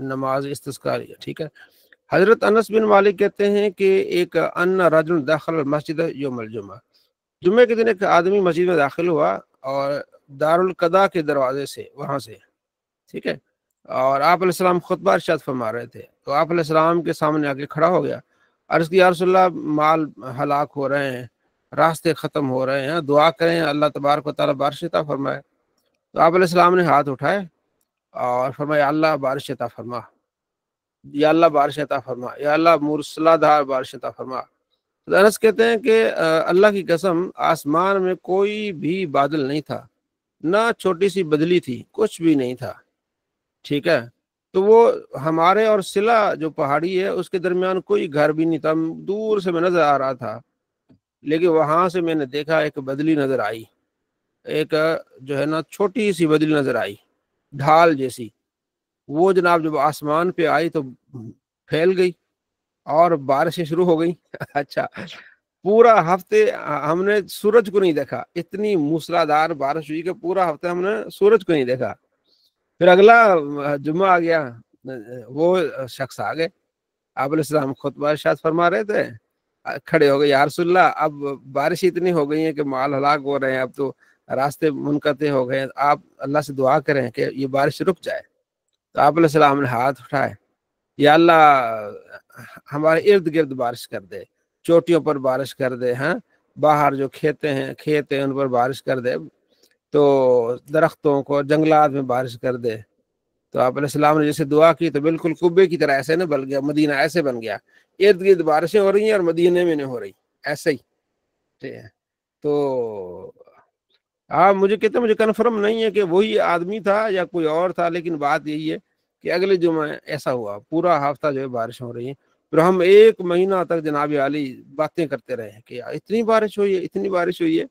نماز استسقا. ٹھیک ہے. حضرت انس بن مالک کہتے ہیں کہ ایک ان رجل داخل المسجد یوم الجمعہ، جمعے کے دن ایک آدمی مسجد میں داخل ہوا اور دارالقضا کے دروازے سے، وہاں سے. ٹھیک ہے. اور آپ علیہ السلام خطبہ ارشاد فرما رہے تھے، تو آپ علیہ السلام کے سامنے آگے کھڑا ہو گیا، عرض کی یا رسول اللہ مال ہلاک ہو رہے ہیں، راستے ختم ہو رہے ہیں، دعا کریں اللہ تبارک و تعالیٰ بارش عطا فرمائے. تو آپ علیہ السلام نے ہاتھ اٹھائے اور فرمایا اللہ بارش عطا فرما، یا اللہ بارش عطا فرما، یا اللہ موسلا دھار بارش عطا فرما. انس کہتے ہیں کہ اللہ کی قسم آسمان میں کوئی بھی بادل نہیں تھا، نہ چھوٹی سی بدلی تھی، کچھ بھی نہیں تھا. ٹھیک ہے. تو وہ ہمارے اور سلا جو پہاڑی ہے اس کے درمیان کوئی گھر بھی نہیں تھا، دور سے میں نظر آ رہا تھا، لیکن وہاں سے میں نے دیکھا ایک بدلی نظر آئی، ایک جو ہے نا چھوٹی سی بدلی نظر آئی ڈھال جیسی. وہ جناب جب آسمان پہ آئی تو پھیل گئی اور بارشیں شروع ہو گئی. اچھا، پورا ہفتے ہم نے سورج کو نہیں دیکھا، اتنی موسلادھار بارش ہوئی کہ پورا ہفتے ہم نے سورج کو نہیں دیکھا. پھر اگلا جمعہ آ گیا، وہ شخص آ گئے، آپ علیہ السلام خطبہ ارشاد فرما رہے تھے، کھڑے ہو گئے، یا رسول اللہ اب بارش اتنی ہو گئی ہے کہ مال ہلاک ہو رہے ہیں، اب تو راستے منقطع ہو گئے، آپ اللہ سے دعا کریں کہ یہ بارش رک جائے. تو آپ علیہ السلام نے ہاتھ اٹھائے، یا اللہ ہمارے ارد گرد بارش کر دے، چوٹیوں پر بارش کر دے، ہاں باہر جو کھیت ہیں ان پر بارش کر دے، تو درختوں کو جنگلات میں بارش کر دے. تو آپ علیہ السلام نے جیسے دعا کی تو بالکل قبے کی طرح ایسے نہ بن گیا، مدینہ ایسے بن گیا، ارد گرد بارشیں ہو رہی ہیں اور مدینے میں نہیں ہو رہی، ایسے ہی. ٹھیک ہے. تو مجھے کہتے ہیں مجھے کنفرم نہیں ہے کہ وہی آدمی تھا یا کوئی اور تھا، لیکن بات یہی ہے کہ اگلے جمعہ ایسا ہوا، پورا ہفتہ جو ہے بارش ہو رہی ہے. پھر ہم 1 مہینہ تک جناب عالی باتیں کرتے رہے کہ اتنی بارش ہوئی ہے، اتنی بارش ہوئی ہے.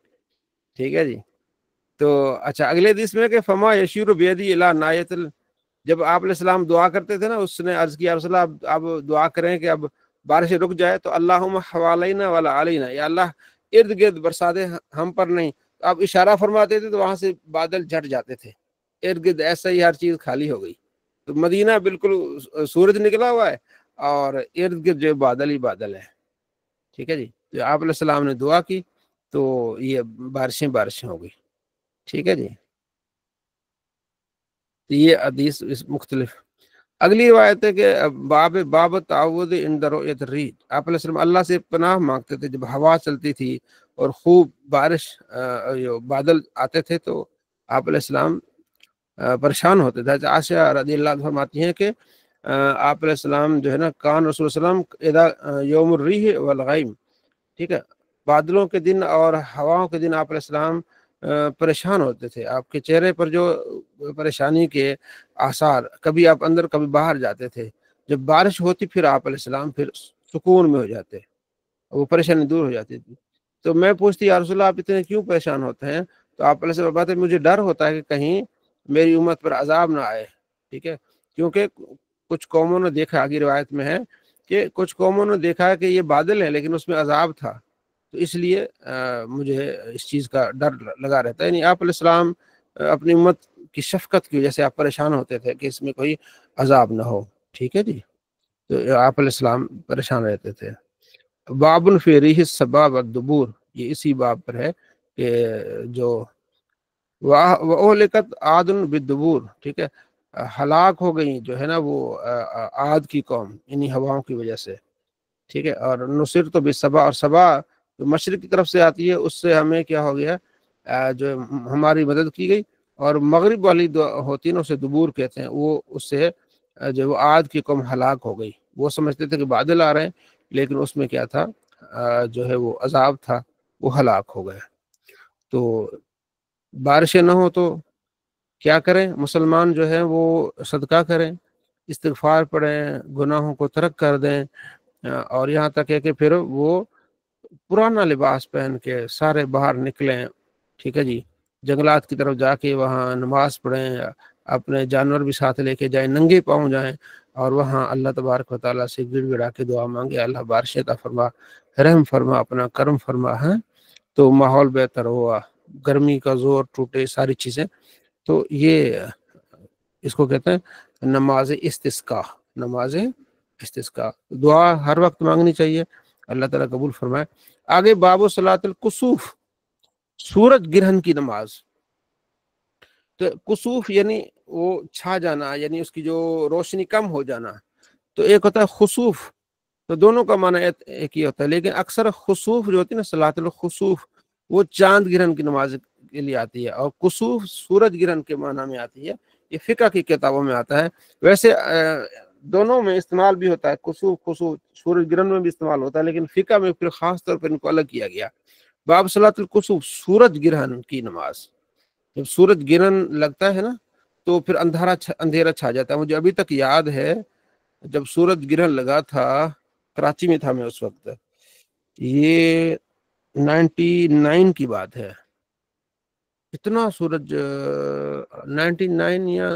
ٹھیک ہے جی. تو اچھا، اگلے حدیث میں کہ فما یشیر بیدی الی نایت جب آپ علیہ السلام دعا کرتے تھے نا، اس نے عرض کیا رسول اللہ اب دعا کریں کہ اب بارش رک جائے، تو اللہم حوالینا ولا علینا، یا اللہ ارد گرد برساتیں ہم پر نہیں. آپ اشارہ فرماتے تھے تو وہاں سے بادل جھٹ جاتے تھے، ارد گرد ایسا ہی ہر چیز خالی ہو گئی. تو مدینہ بالکل سورج نکلا ہوا ہے اور ارد گرد جو بادل ہی بادل ہے. ٹھیک ہے جی. تو آپ علیہ السلام نے دعا کی تو یہ بارشیں ہو گئی. ٹھیک ہے جی. یہ حدیث مختلف. اگلی روایت ہے کہ باب تعوذ عند رؤیت الریح، آپ علیہ السلام اللہ سے پناہ مانگتے تھے جب ہوا چلتی تھی اور خوب بارش بادل آتے تھے تو آپ علیہ السلام پریشان ہوتے تھے. عائشہ رضی اللہ عنہ فرماتی ہیں کہ آپ علیہ السلام جو ہے نا کان رسول اللہ علیہ وسلم اذا یوم الریح والغیم، ٹھیک ہے، بادلوں کے دن اور ہواؤں کے دن آپ علیہ السلام پریشان ہوتے تھے. آپ کے چہرے پر جو پریشانی کے آثار، کبھی آپ اندر کبھی باہر جاتے تھے. جب بارش ہوتی پھر آپ علیہ السلام پھر سکون میں ہو جاتے، وہ پریشانی دور ہو جاتی تھی. تو میں پوچھتی یا رسول اللہ آپ اتنے کیوں پریشان ہوتے ہیں؟ تو آپ علیہ السلام بات ہے مجھے ڈر ہوتا ہے کہ کہیں میری امت پر عذاب نہ آئے. ٹھیک ہے. کیونکہ کچھ قوموں نے دیکھا، آگے روایت میں ہے کہ کچھ قوموں نے دیکھا کہ یہ بادل ہے لیکن اس میں عذاب تھا، تو اس لیے مجھے اس چیز کا ڈر لگا رہتا ہے. یعنی آپ علیہ السلام اپنی امت کی شفقت کی وجہ سے آپ پریشان ہوتے تھے کہ اس میں کوئی عذاب نہ ہو. ٹھیک ہے جی. تو آپ علیہ السلام پریشان رہتے تھے. باب فی ریح الصبا والدبور، یہ اسی باب پر ہے کہ جو وَأُهْلِكَتْ عَادٌ بِالدُّبُورِ، ٹھیک ہے، ہلاک ہو گئی جو ہے نا وہ عاد کی قوم انہی ہواؤں کی وجہ سے. ٹھیک ہے. اور نصرت بالصبا، اور صبا جو مشرق کی طرف سے آتی ہے اس سے ہمیں کیا ہو گیا، جو ہماری مدد کی گئی. اور مغرب والی ہوتی ہے نا اسے دبور کہتے ہیں، وہ اس سے جو وہ عاد کی قوم ہلاک ہو گئی. وہ سمجھتے تھے کہ بادل آ رہے ہیں لیکن اس میں کیا تھا، جو ہے وہ عذاب تھا، وہ ہلاک ہو گئے. تو بارشیں نہ ہو تو کیا کریں؟ مسلمان جو ہے وہ صدقہ کریں، استغفار پڑھیں، گناہوں کو ترک کر دیں، اور یہاں تک ہے کہ پھر وہ پرانا لباس پہن کے سارے باہر نکلیں. ٹھیک ہے جی. جنگلات کی طرف جا کے وہاں نماز پڑھیں، اپنے جانور بھی ساتھ لے کے جائیں، ننگے پاؤں جائیں اور وہاں اللہ تبارک و تعالیٰ سے گڑ گڑا کے دعا مانگے، اللہ بارش عطا فرما، رحم فرما، اپنا کرم فرما، ہے تو ماحول بہتر ہوا، گرمی کا زور ٹوٹے، ساری چیزیں. تو یہ اس کو کہتے ہیں نماز استسقا، نماز استسقا، دعا ہر وقت مانگنی چاہیے، اللہ تعالیٰ قبول فرمائے۔ آگے باب صلاۃ الکسوف، سورج گرہن کی نماز۔ تو کسوف یعنی وہ چھا جانا، یعنی اس کی جو روشنی کم ہو جانا، تو ایک ہوتا ہے خسوف، تو دونوں کا معنی ایک ہی ہوتا ہے، لیکن اکثر خسوف جو ہوتی ہے نا، صلاۃ الخسوف، وہ چاند گرہن کی نماز کے لیے آتی ہے، اور کسوف سورج گرہن کے معنی میں آتی ہے، یہ فقہ کی کتابوں میں آتا ہے۔ ویسے دونوں میں استعمال بھی ہوتا ہے، کسوف خسوف سورج گرہن میں بھی استعمال ہوتا ہے، لیکن فقہ میں پھر خاص طور پر ان کو الگ کیا گیا۔ باب صلاۃ الکسوف، سورج گرہن کی نماز۔ جب سورج گرہن لگتا ہے نا تو پھر اندھیرا چھا جاتا ہے۔ مجھے ابھی تک یاد ہے جب سورج گرہن لگا تھا، کراچی میں تھا میں اس وقت، یہ 99 کی بات ہے، اتنا سورج 99 یا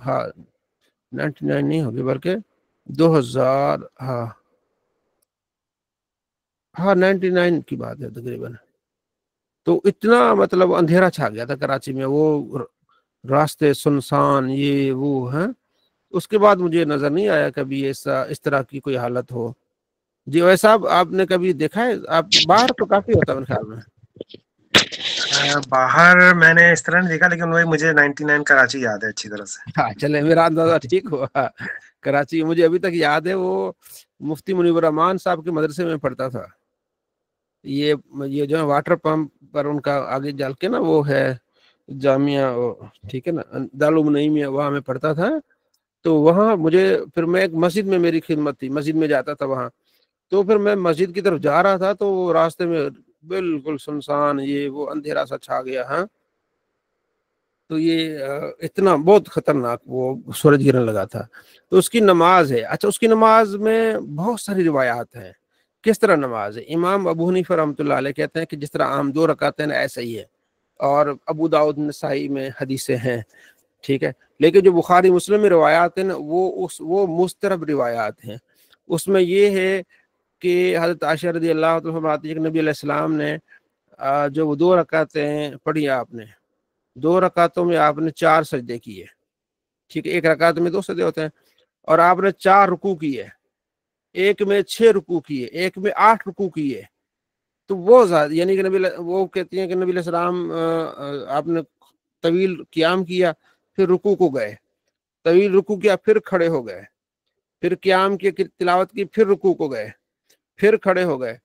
ہاں 99 نہیں ہوگی بلکہ 2000، ہاں 99 کی بات ہے تقریباً، تو اتنا مطلب اندھیرا چھا گیا تھا کراچی میں، وہ راستے سنسان، یہ وہ ہیں۔ اس کے بعد مجھے نظر نہیں آیا کبھی اس طرح کی کوئی حالت ہو۔ جی ویسا آپ نے کبھی دیکھا ہے؟ آپ باہر تو کافی ہوتا ہے میرے خیال میں۔ باہر میں نے اس طرح نہیں دیکھا، لیکن وہی مجھے 99 کراچی یاد ہے اچھی طرح سے۔ ہاں چلے، میرا اندازہ ٹھیک ہوا۔ کراچی مجھے ابھی تک یاد ہے، وہ مفتی منیب الرحمان صاحب کے مدرسے میں پڑھتا تھا۔ یہ جو ہے واٹر پمپ پر ان کا آگے جال کے نا وہ ہے جامعہ، ٹھیک ہے نا، دارالعلوم نعیمیہ، وہاں میں پڑھتا تھا۔ تو وہاں مجھے پھر میں ایک مسجد میں میری خدمت تھی، مسجد میں جاتا تھا وہاں، تو پھر میں مسجد کی طرف جا رہا تھا تو وہ راستے میں بالکل سنسان، یہ وہ اندھیرا سا چھا گیا۔ ہاں تو یہ اتنا بہت خطرناک وہ سورج گرہن لگا تھا۔ تو اس کی نماز ہے، اچھا اس کی نماز میں بہت ساری روایات ہیں، کس طرح نماز ہے۔ امام ابو حنیفہ رحمۃ اللہ علیہ کہتے ہیں کہ جس طرح عام 2 رکعتیں ہیں ایسا ہی ہے، اور ابو داؤد نسائی میں حدیثیں ہیں، ٹھیک ہے، لیکن جو بخاری مسلم میں روایات ہیں وہ مسترب روایات ہیں۔ اس میں یہ ہے کہ حضرت عائشہ رضی اللہ عنہا فرماتی ہے کہ نبی علیہ السلام نے جو وہ 2 رکعتیں پڑھی، آپ نے 2 رکعتوں میں آپ نے 4 سجدے کیے، ٹھیک ہے، ایک رکعت میں 2 سجدے ہوتے ہیں، اور آپ نے 4 رکوع کیے، ایک میں 6 رکوع کیے، ایک میں 8 رکوع کیے۔ تو وہ زیادہ، یعنی کہ وہ کہتی ہیں کہ نبی علیہ السلام آپ نے طویل قیام کیا، پھر رکوع کو گئے، طویل رکوع کیا، پھر کھڑے ہو گئے، پھر قیام کی تلاوت کی، پھر رکوع کو گئے، پھر کھڑے ہو گئے،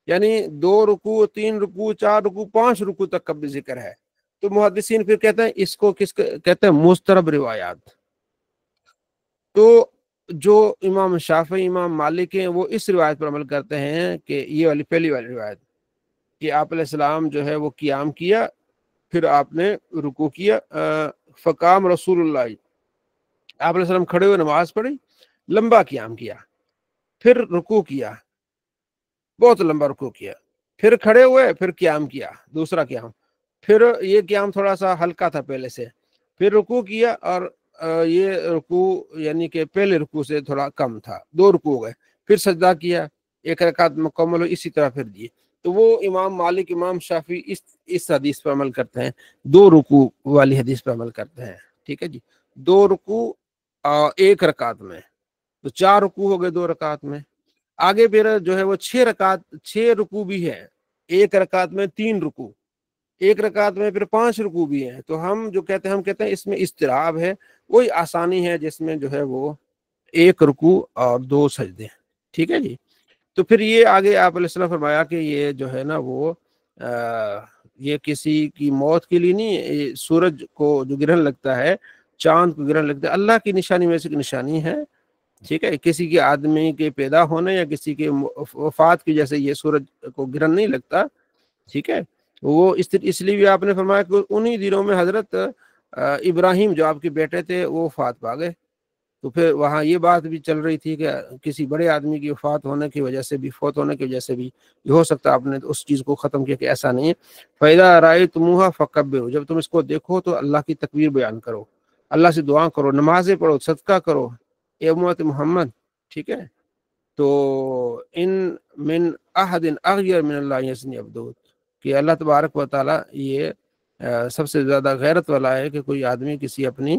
یعنی 2 رکوع، 3 رکوع، 4 رکوع، 5 رکوع تک کا بھی ذکر ہے۔ تو محدثین پھر کہتے ہیں اس کو کہتے ہیں مسترب روایات۔ تو جو امام شافعی، امام مالک ہیں، وہ اس روایت پر عمل کرتے ہیں کہ یہ والی پہلی والی روایت کہ آپ علیہ السلام جو ہے وہ قیام کیا، پھر آپ نے رکوع کیا، فقام رسول اللہ، آپ علیہ السلام کھڑے ہوئے نماز پڑھی، لمبا قیام کیا، پھر رکوع کیا، بہت لمبا رکوع کیا، پھر کھڑے ہوئے، پھر قیام کیا، دوسرا قیام، پھر یہ قیام تھوڑا سا ہلکا تھا پہلے سے، پھر رکوع کیا، اور یہ رکوع یعنی کہ پہلے رکوع سے تھوڑا کم تھا، 2 رکوع ہو گئے، پھر سجدہ کیا، 1 رکعت مکمل ہو، اسی طرح پھر دیے۔ تو وہ امام مالک، امام شافعی اس حدیث پر عمل کرتے ہیں، 2 رکوع والی حدیث پر عمل کرتے ہیں، ٹھیک ہے جی، 2 رکوع 1 رکعت میں، تو 4 رکوع ہو گئے 2 رکعت میں۔ آگے پھر جو ہے وہ 6 رکوع بھی ہے، 1 رکعت میں 3 رکوع، 1 رکعت میں پھر 5 رکوع بھی ہیں۔ تو ہم کہتے ہیں اس میں اضطراب ہے، وہی آسانی ہے جس میں جو ہے وہ 1 رکوع اور 2 سجدے، ٹھیک ہے جی۔ تو پھر یہ آگے آپ علیہ السلام فرمایا کہ یہ جو ہے نا وہ یہ کسی کی موت کے لیے نہیں، سورج کو جو گرہن لگتا ہے، چاند کو گرہن لگتا ہے، اللہ کی نشانی میں سے ایک نشانی ہے، ٹھیک ہے، کسی کے آدمی کے پیدا ہونے یا کسی کے وفات کی جیسے یہ سورج کو گرہن نہیں لگتا، ٹھیک ہے۔ وہ اس لیے بھی آپ نے فرمایا کہ انہی دنوں میں حضرت ابراہیم جو آپ کے بیٹے تھے وہ وفات پا گئے۔ تو پھر وہاں یہ بات بھی چل رہی تھی کہ کسی بڑے آدمی کی وفات ہونے کی وجہ سے بھی، فوت ہونے کی وجہ سے بھی یہ ہو سکتا ہے آپ نے اس چیز کو ختم کیا کہ ایسا نہیں ہے۔ فَإِذَا رَأَيْتُمُوهَا فَكَبِّرُوا، جب تم اس کو دیکھو تو اللہ کی تکبیر بیان کرو، اللہ سے دعا کرو، نمازیں پڑھو، صدقہ کرو، اے امت محمد، ٹھیک ہے۔ تو ان من احد اغیر من اللہ یزنی عبدہ، کہ اللہ تبارک و تعالیٰ یہ سب سے زیادہ غیرت والا ہے کہ کوئی آدمی کسی اپنی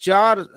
4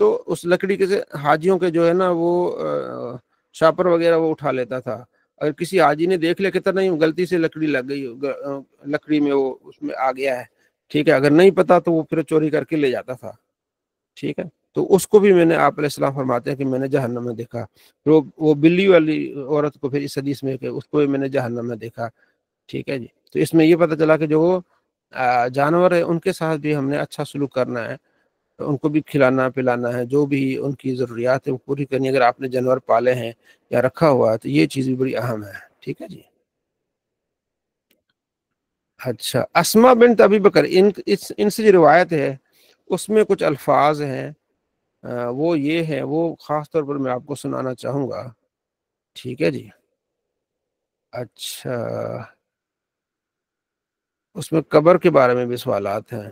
تو اس لکڑی کے سے حاجیوں کے جو ہے نا وہ شاپر وغیرہ وہ اٹھا لیتا تھا. اگر کسی حاجی نے دیکھ لیا کہ نہیں غلطی سے لکڑی لگ گئی لکڑی میں وہ اس میں آ گیا ہے, ٹھیک ہے, اگر نہیں پتا تو وہ پھر چوری کر کے لے جاتا تھا. ٹھیک ہے, تو اس کو بھی میں نے آپ علیہ السلام فرماتے ہیں کہ میں نے جہنم میں دیکھا. وہ بلی والی عورت کو پھر اس حدیث میں کہ اس کو بھی میں نے جہنم میں دیکھا. ٹھیک ہے جی. تو اس میں یہ پتہ چلا کہ جو جانور ہے ان کے ساتھ بھی ہم نے اچھا سلوک کرنا ہے, ان کو بھی کھلانا پلانا ہے, جو بھی ان کی ضروریات ہے وہ پوری کرنی. اگر آپ نے جانور پالے ہیں یا رکھا ہوا ہے تو یہ چیز بھی بڑی اہم ہے. ٹھیک ہے جی. اچھا, اسما بنت ابی بکر ان سے جو روایت ہے اس میں کچھ الفاظ ہیں وہ یہ ہے, وہ خاص طور پر میں آپ کو سنانا چاہوں گا. ٹھیک ہے جی. اچھا, اس میں قبر کے بارے میں بھی سوالات ہیں.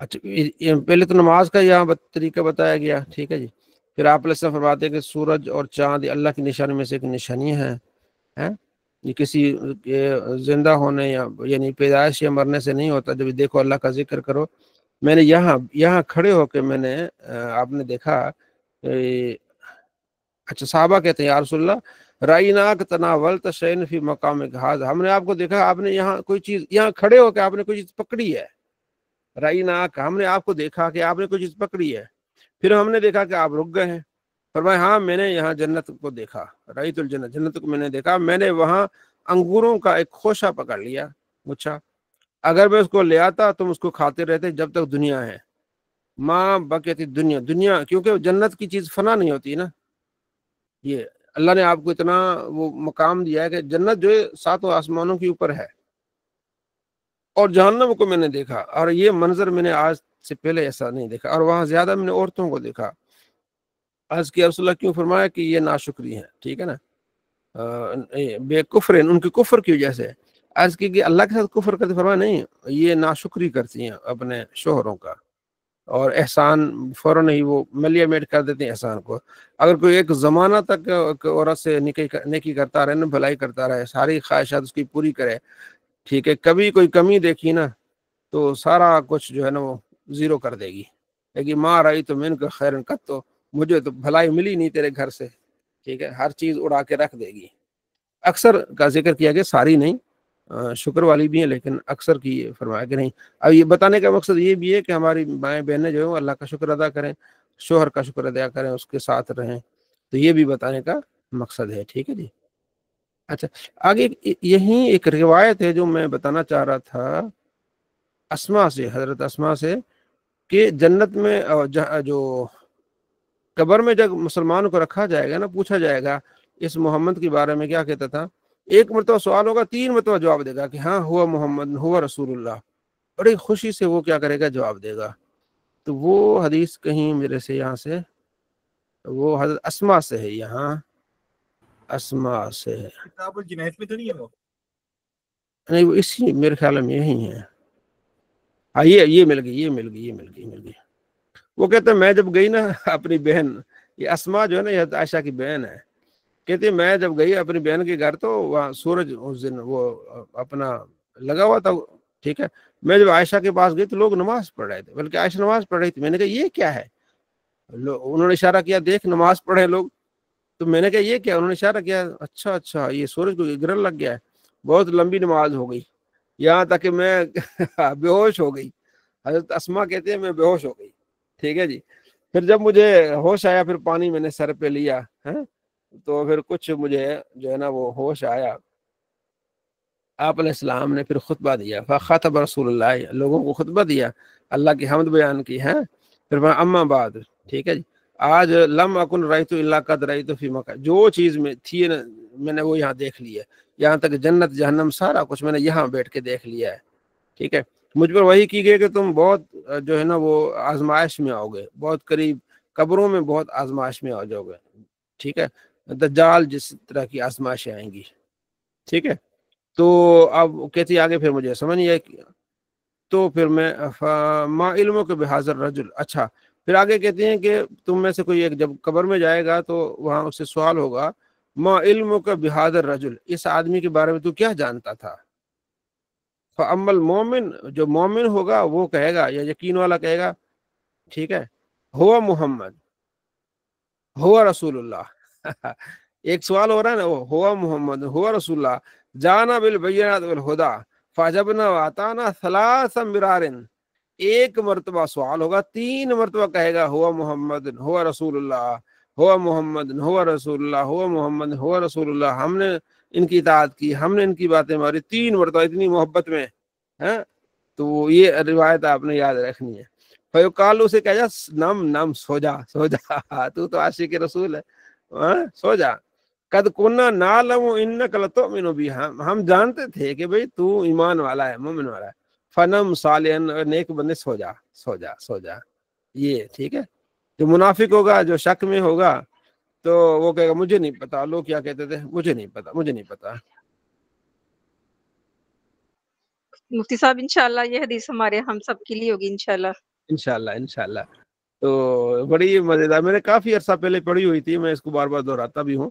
اچھا, پہلے تو نماز کا یہاں طریقہ بتایا گیا. ٹھیک ہے جی. پھر آپ علیہ السلام فرماتے ہیں کہ سورج اور چاند اللہ کی نشانی میں سے ایک نشانی ہے. یہ کسی زندہ ہونے یا یعنی پیدائش یا مرنے سے نہیں ہوتا. جب دیکھو اللہ کا ذکر کرو. میں نے یہاں کھڑے ہو کے میں نے آپ نے دیکھا. اچھا, صحابہ کہتے ہیں یا رسول اللہ رائناک تناولت شیئن فی مقام ھذا, ہم نے آپ کو دیکھا آپ نے یہاں کوئی چیز, یہاں کھڑے ہو کے آپ نے کوئی چیز پکڑی ہے. رائناک, ہم نے آپ کو دیکھا کہ آپ نے کوئی چیز پکڑی ہے. پھر ہم نے دیکھا کہ آپ رک گئے ہیں. فرمایا ہاں میں نے یہاں جنت کو دیکھا, رأیت الجنت, جنت کو میں نے دیکھا. میں نے وہاں انگوروں کا ایک خوشہ پکڑ لیا, مچھا. اگر میں اس کو لے آتا تم اس کو کھاتے رہتے جب تک دنیا ہے. ماں بقیت دنیا, کیونکہ جنت کی چیز فنا نہیں ہوتی نا. یہ اللہ نے آپ کو اتنا وہ مقام دیا ہے کہ جنت جو ہے 7 آسمانوں کے اوپر ہے. اور جہنم کو میں نے دیکھا, اور یہ منظر میں نے آج سے پہلے ایسا نہیں دیکھا. اور وہاں زیادہ میں نے عورتوں کو دیکھا. عرض کی رسول اللہ کیوں؟ فرمایا کہ یہ ناشکری ہیں. ٹھیک ہے نا, بے کفر, ان کی کفر کی وجہ سے. عرض کی کہ اللہ کے ساتھ کفر کرتے, فرمایا نہیں, یہ ناشکری کرتی ہیں اپنے شوہروں کا, اور احسان فوراً ہی وہ ملیامیٹ کر دیتے ہیں احسان کو. اگر کوئی ایک زمانہ تک عورت سے نیکی کرتا رہے نا, بھلائی کرتا رہے, ساری خواہشات اس کی پوری کرے, ٹھیک ہے, کبھی کوئی کمی دیکھی نا تو سارا کچھ جو ہے نا وہ زیرو کر دے گی. لیکن ماں رہی تو میں ان کا خیرن کت, تو مجھے تو بھلائی ملی نہیں تیرے گھر سے. ٹھیک ہے, ہر چیز اڑا کے رکھ دے گی. اکثر کا ذکر کیا گیا, ساری نہیں, شکر والی بھی ہیں, لیکن اکثر کی فرمایا کہ نہیں. اب یہ بتانے کا مقصد یہ بھی ہے کہ ہماری مائیں بہنیں جو ہیں اللہ کا شکر ادا کریں, شوہر کا شکر ادا کریں, اس کے ساتھ رہیں. تو یہ بھی بتانے کا مقصد ہے. ٹھیک ہے جی. اچھا, آگے یہیں ایک روایت ہے جو میں بتانا چاہ رہا تھا اسما سے, حضرت اسما سے, کہ جنت میں جو قبر میں جب مسلمان کو رکھا جائے گا نا, پوچھا جائے گا اس محمد کے بارے میں کیا کہتا تھا. 1 مرتبہ سوال ہوگا, 3 مرتبہ جواب دے گا کہ ہاں ہوا محمد, ہوا رسول اللہ. بڑی خوشی سے وہ کیا کرے گا, جواب دے گا. تو وہ حدیث کہیں میرے سے یہاں سے, وہ حضرت اسما سے ہے, یہاں اسما سے ہے. کتاب الجنائز میں تو نہیں ہے وہ؟ نہیں, وہ اسی میرے خیال میں یہی ہے. ہاں, یہ مل گئی. وہ کہتے ہیں میں جب گئی نا اپنی بہن, یہ اسما جو ہے نا یہ عائشہ کی بہن ہے, کہتے ہیں میں جب گئی اپنی بہن کے گھر تو وہاں سورج اس دن وہ اپنا لگا ہوا تھا. ٹھیک ہے, میں جب عائشہ کے پاس گئی تو لوگ نماز پڑھ رہے تھے, بلکہ عائشہ نماز پڑھ رہی تھی. میں نے کہا یہ کیا ہے؟ انہوں نے اشارہ کیا, دیکھ نماز پڑھے لوگ. تو میں نے کہا یہ کیا؟ انہوں نے اشارہ کیا, اچھا یہ سورج کو گرہن لگ گیا ہے. بہت لمبی نماز ہو گئی, یہاں تک کہ میں بے ہوش ہو گئی. حضرت اسما کہتے ہیں میں بے ہوش ہو گئی. ٹھیک ہے جی. پھر جب مجھے ہوش آیا, پھر پانی میں نے سر پہ لیا, تو پھر کچھ مجھے جو ہے نا وہ ہوش آیا. آپ علیہ السلام نے پھر خطبہ دیا, فخطب رسول اللہ, لوگوں کو خطبہ دیا, اللہ کی حمد بیان کی ہے. پھر اما بعد, ٹھیک ہے جی, آج لم اکن رأیت الا قد رأیت فی مکہ, جو چیز میں تھی نا میں نے وہ یہاں دیکھ لی ہے. یہاں تک جنت جہنم سارا کچھ میں نے یہاں بیٹھ کے دیکھ لیا ہے. ٹھیک ہے, مجھ پر وہی کی گئی کہ تم بہت جو ہے نا وہ آزمائش میں آؤ گے, بہت قریب قبروں میں بہت آزمائش میں آ جاؤ گے. ٹھیک ہے, دجال جس طرح کی آزمائشیں آئیں گی. ٹھیک ہے, تو اب کہتی آگے پھر مجھے سمجھ نہیں آئی, تو پھر میں ما علموں کے بحاضر رجل. اچھا, پھر آگے کہتے ہیں کہ تم میں سے کوئی ایک جب قبر میں جائے گا تو وہاں اس سے سوال ہوگا, ما علموں کا بحاضر رجل, اس آدمی کے بارے میں تو کیا جانتا تھا. فَأَمَّا الْمُؤْمِنُ جو مومن ہوگا وہ کہے گا یا یقین والا کہے گا ٹھیک ہے ہوا محمد ہوا رسول اللہ ایک سوال ہو رہا ہے نا وہ ہوا محمد ہوا رسول اللہ جانا بالبینات والہدا فعجبنا واتانا ثلاث مرار ایک مرتبہ سوال ہوگا 3 مرتبہ کہے گا ہوا محمد ہوا رسول اللہ ہوا محمد ہوا رسول اللہ ہوا محمد ہوا رسول اللہ ہم نے ان کی اطاعت کی ہم نے ان کی باتیں ماری 3 مرتبہ اتنی محبت میں ہاں تو یہ روایت آپ نے یاد رکھنی ہے فیقال اسے کہا جا نم نم سو جا تو عاشق رسول ہے سو جا قد کننا نعلم انک لتؤمن بی ہم جانتے تھے کہ بھئی تو ایمان والا ہے مومن والا ہے فنم صالحا نیک بندے سو جا یہ ٹھیک ہے جو منافق ہوگا جو شک میں ہوگا تو وہ کہے گا مجھے نہیں پتا لوگ کیا کہتے تھے مجھے نہیں پتا مفتی صاحب انشاءاللہ یہ حدیث ہمارے ہم سب کے لیے ہوگی انشاءاللہ تو بڑی مزیدار میں نے کافی عرصہ پہلے پڑھی ہوئی تھی میں اس کو بار بار دہراتا بھی ہوں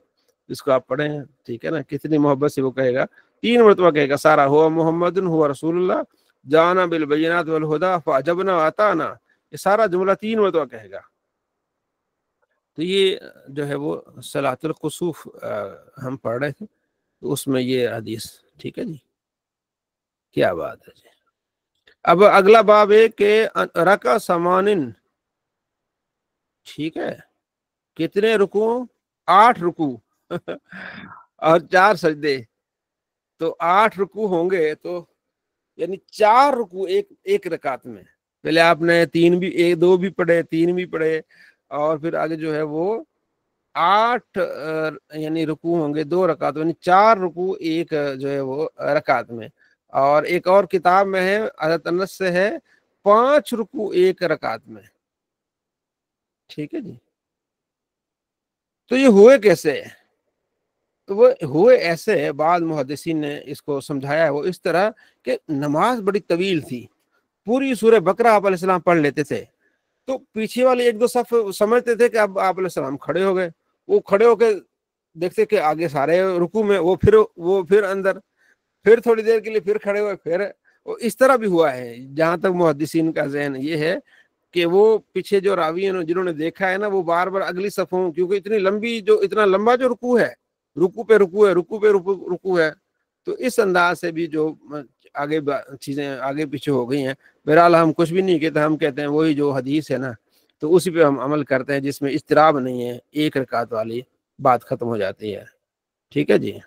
اس کو آپ پڑھیں ٹھیک ہے نا کتنی محبت سے وہ کہے گا 3 مرتبہ کہے گا سارا ہوا محمد ہوا رسول اللہ جانا بالبینات والہدا فعجبنا واتانا یہ سارا جملہ 3 مرتبہ کہے گا تو یہ جو ہے وہ صلاۃ الخسوف ہم پڑھ رہے تھے تو اس میں یہ حدیث ٹھیک ہے جی کیا بات ہے جی اب اگلا باب ہے کہ رکع سمانن ٹھیک ہے کتنے رکوع 8 رکوع اور 4 سجدے تو 8 رکوع ہوں گے تو یعنی 4 رکوع ایک رکعت میں پہلے آپ نے 2 بھی پڑھے 3 بھی پڑھے اور پھر آگے جو ہے وہ 8 یعنی رکوع ہوں گے 2 رکعت یعنی 4 رکوع ایک جو ہے وہ رکعت میں اور ایک اور کتاب میں ہے حضرت انس سے ہے 5 رکوع ایک رکعت میں ٹھیک ہے جی تو یہ ہوئے کیسے تو وہ ہوئے ایسے بعض محدثین نے اس کو سمجھایا ہے وہ اس طرح کہ نماز بڑی طویل تھی پوری سورہ بقرہ آپ علیہ السلام پڑھ لیتے تھے تو پیچھے والے 1-2 صف سمجھتے تھے کہ اب آپ علیہ السلام کھڑے ہو گئے وہ کھڑے ہو کے دیکھتے کہ آگے سارے رکوع میں وہ پھر اندر پھر تھوڑی دیر کے لیے پھر کھڑے ہوئے پھر اس طرح بھی ہوا ہے جہاں تک محدثین کا ذہن یہ ہے کہ وہ پیچھے جو راوی ہیں جنہوں نے دیکھا ہے نا وہ بار بار اگلی صفوں کیونکہ اتنا لمبا جو رکوع ہے رکوع پہ رکوع ہے تو اس انداز سے بھی جو آگے چیزیں آگے پیچھے ہو گئی ہیں بہرحال ہم کچھ بھی نہیں کہتے ہم کہتے ہیں وہی جو حدیث ہے نا تو اسی پہ ہم عمل کرتے ہیں جس میں اضطراب نہیں ہے ایک رکعت والی بات ختم ہو جاتی ہے ٹھیک ہے جی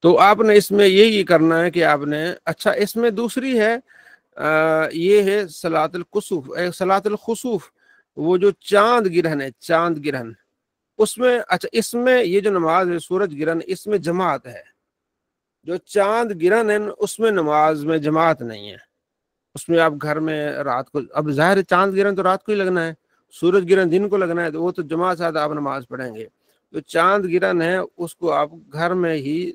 تو آپ نے اس میں یہی کرنا ہے کہ آپ نے اچھا اس میں دوسری ہے یہ ہے صلاۃ الخسوف وہ جو چاند گرہن اس میں اچھا اس میں یہ جو نماز ہے سورج گرہن اس میں جماعت ہے جو چاند گرہن ہے اس میں نماز میں جماعت نہیں ہے اس میں آپ گھر میں رات کو اب ظاہر چاند گرہن تو رات کو ہی لگنا ہے سورج گرہن دن کو لگنا ہے تو وہ تو جماعت ساتھ آپ نماز پڑھیں گے تو چاند گرہن ہے اس کو آپ گھر میں ہی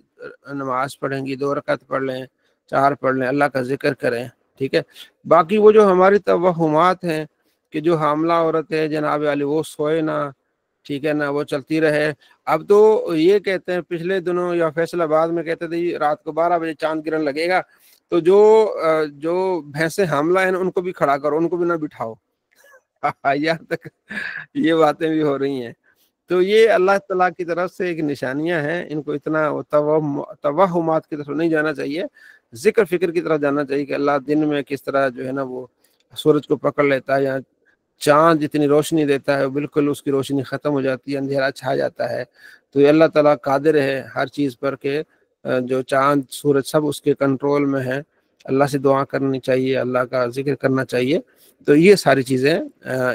نماز پڑھیں گی 2 رکعت پڑھ لیں 4 پڑھ لیں اللہ کا ذکر کریں ٹھیک ہے باقی وہ جو ہماری توہمات ہیں کہ جو حاملہ عورت ہے جناب علی وہ سوئے نہ ٹھیک ہے نا وہ چلتی رہے اب تو یہ کہتے ہیں پچھلے دنوں یا فیصل آباد میں کہتے تھے رات کو 12 بجے چاند گرہن لگے گا تو جو بھینسیں حاملہ ہیں ان کو بھی کھڑا کرو ان کو بھی نہ بٹھاؤ یہاں تک یہ باتیں بھی ہو رہی ہیں تو یہ اللہ تعالیٰ کی طرف سے ایک نشانیاں ہیں ان کو اتنا توہمات کی طرف نہیں جانا چاہیے ذکر فکر کی طرف جانا چاہیے کہ اللہ دن میں کس طرح جو ہے نا وہ سورج کو پکڑ لیتا ہے یا چاند جتنی روشنی دیتا ہے بالکل اس کی روشنی ختم ہو جاتی ہے اندھیرا چھا جاتا ہے تو یہ اللہ تعالیٰ قادر ہے ہر چیز پر کہ جو چاند سورج سب اس کے کنٹرول میں ہے اللہ سے دعا کرنی چاہیے اللہ کا ذکر کرنا چاہیے تو یہ ساری چیزیں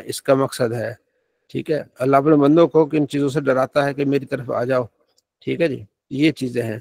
اس کا مقصد ہے ٹھیک ہے اللہ اپنے بندوں کو کن چیزوں سے ڈراتا ہے کہ میری طرف آ جاؤ ٹھیک ہے جی یہ چیزیں ہیں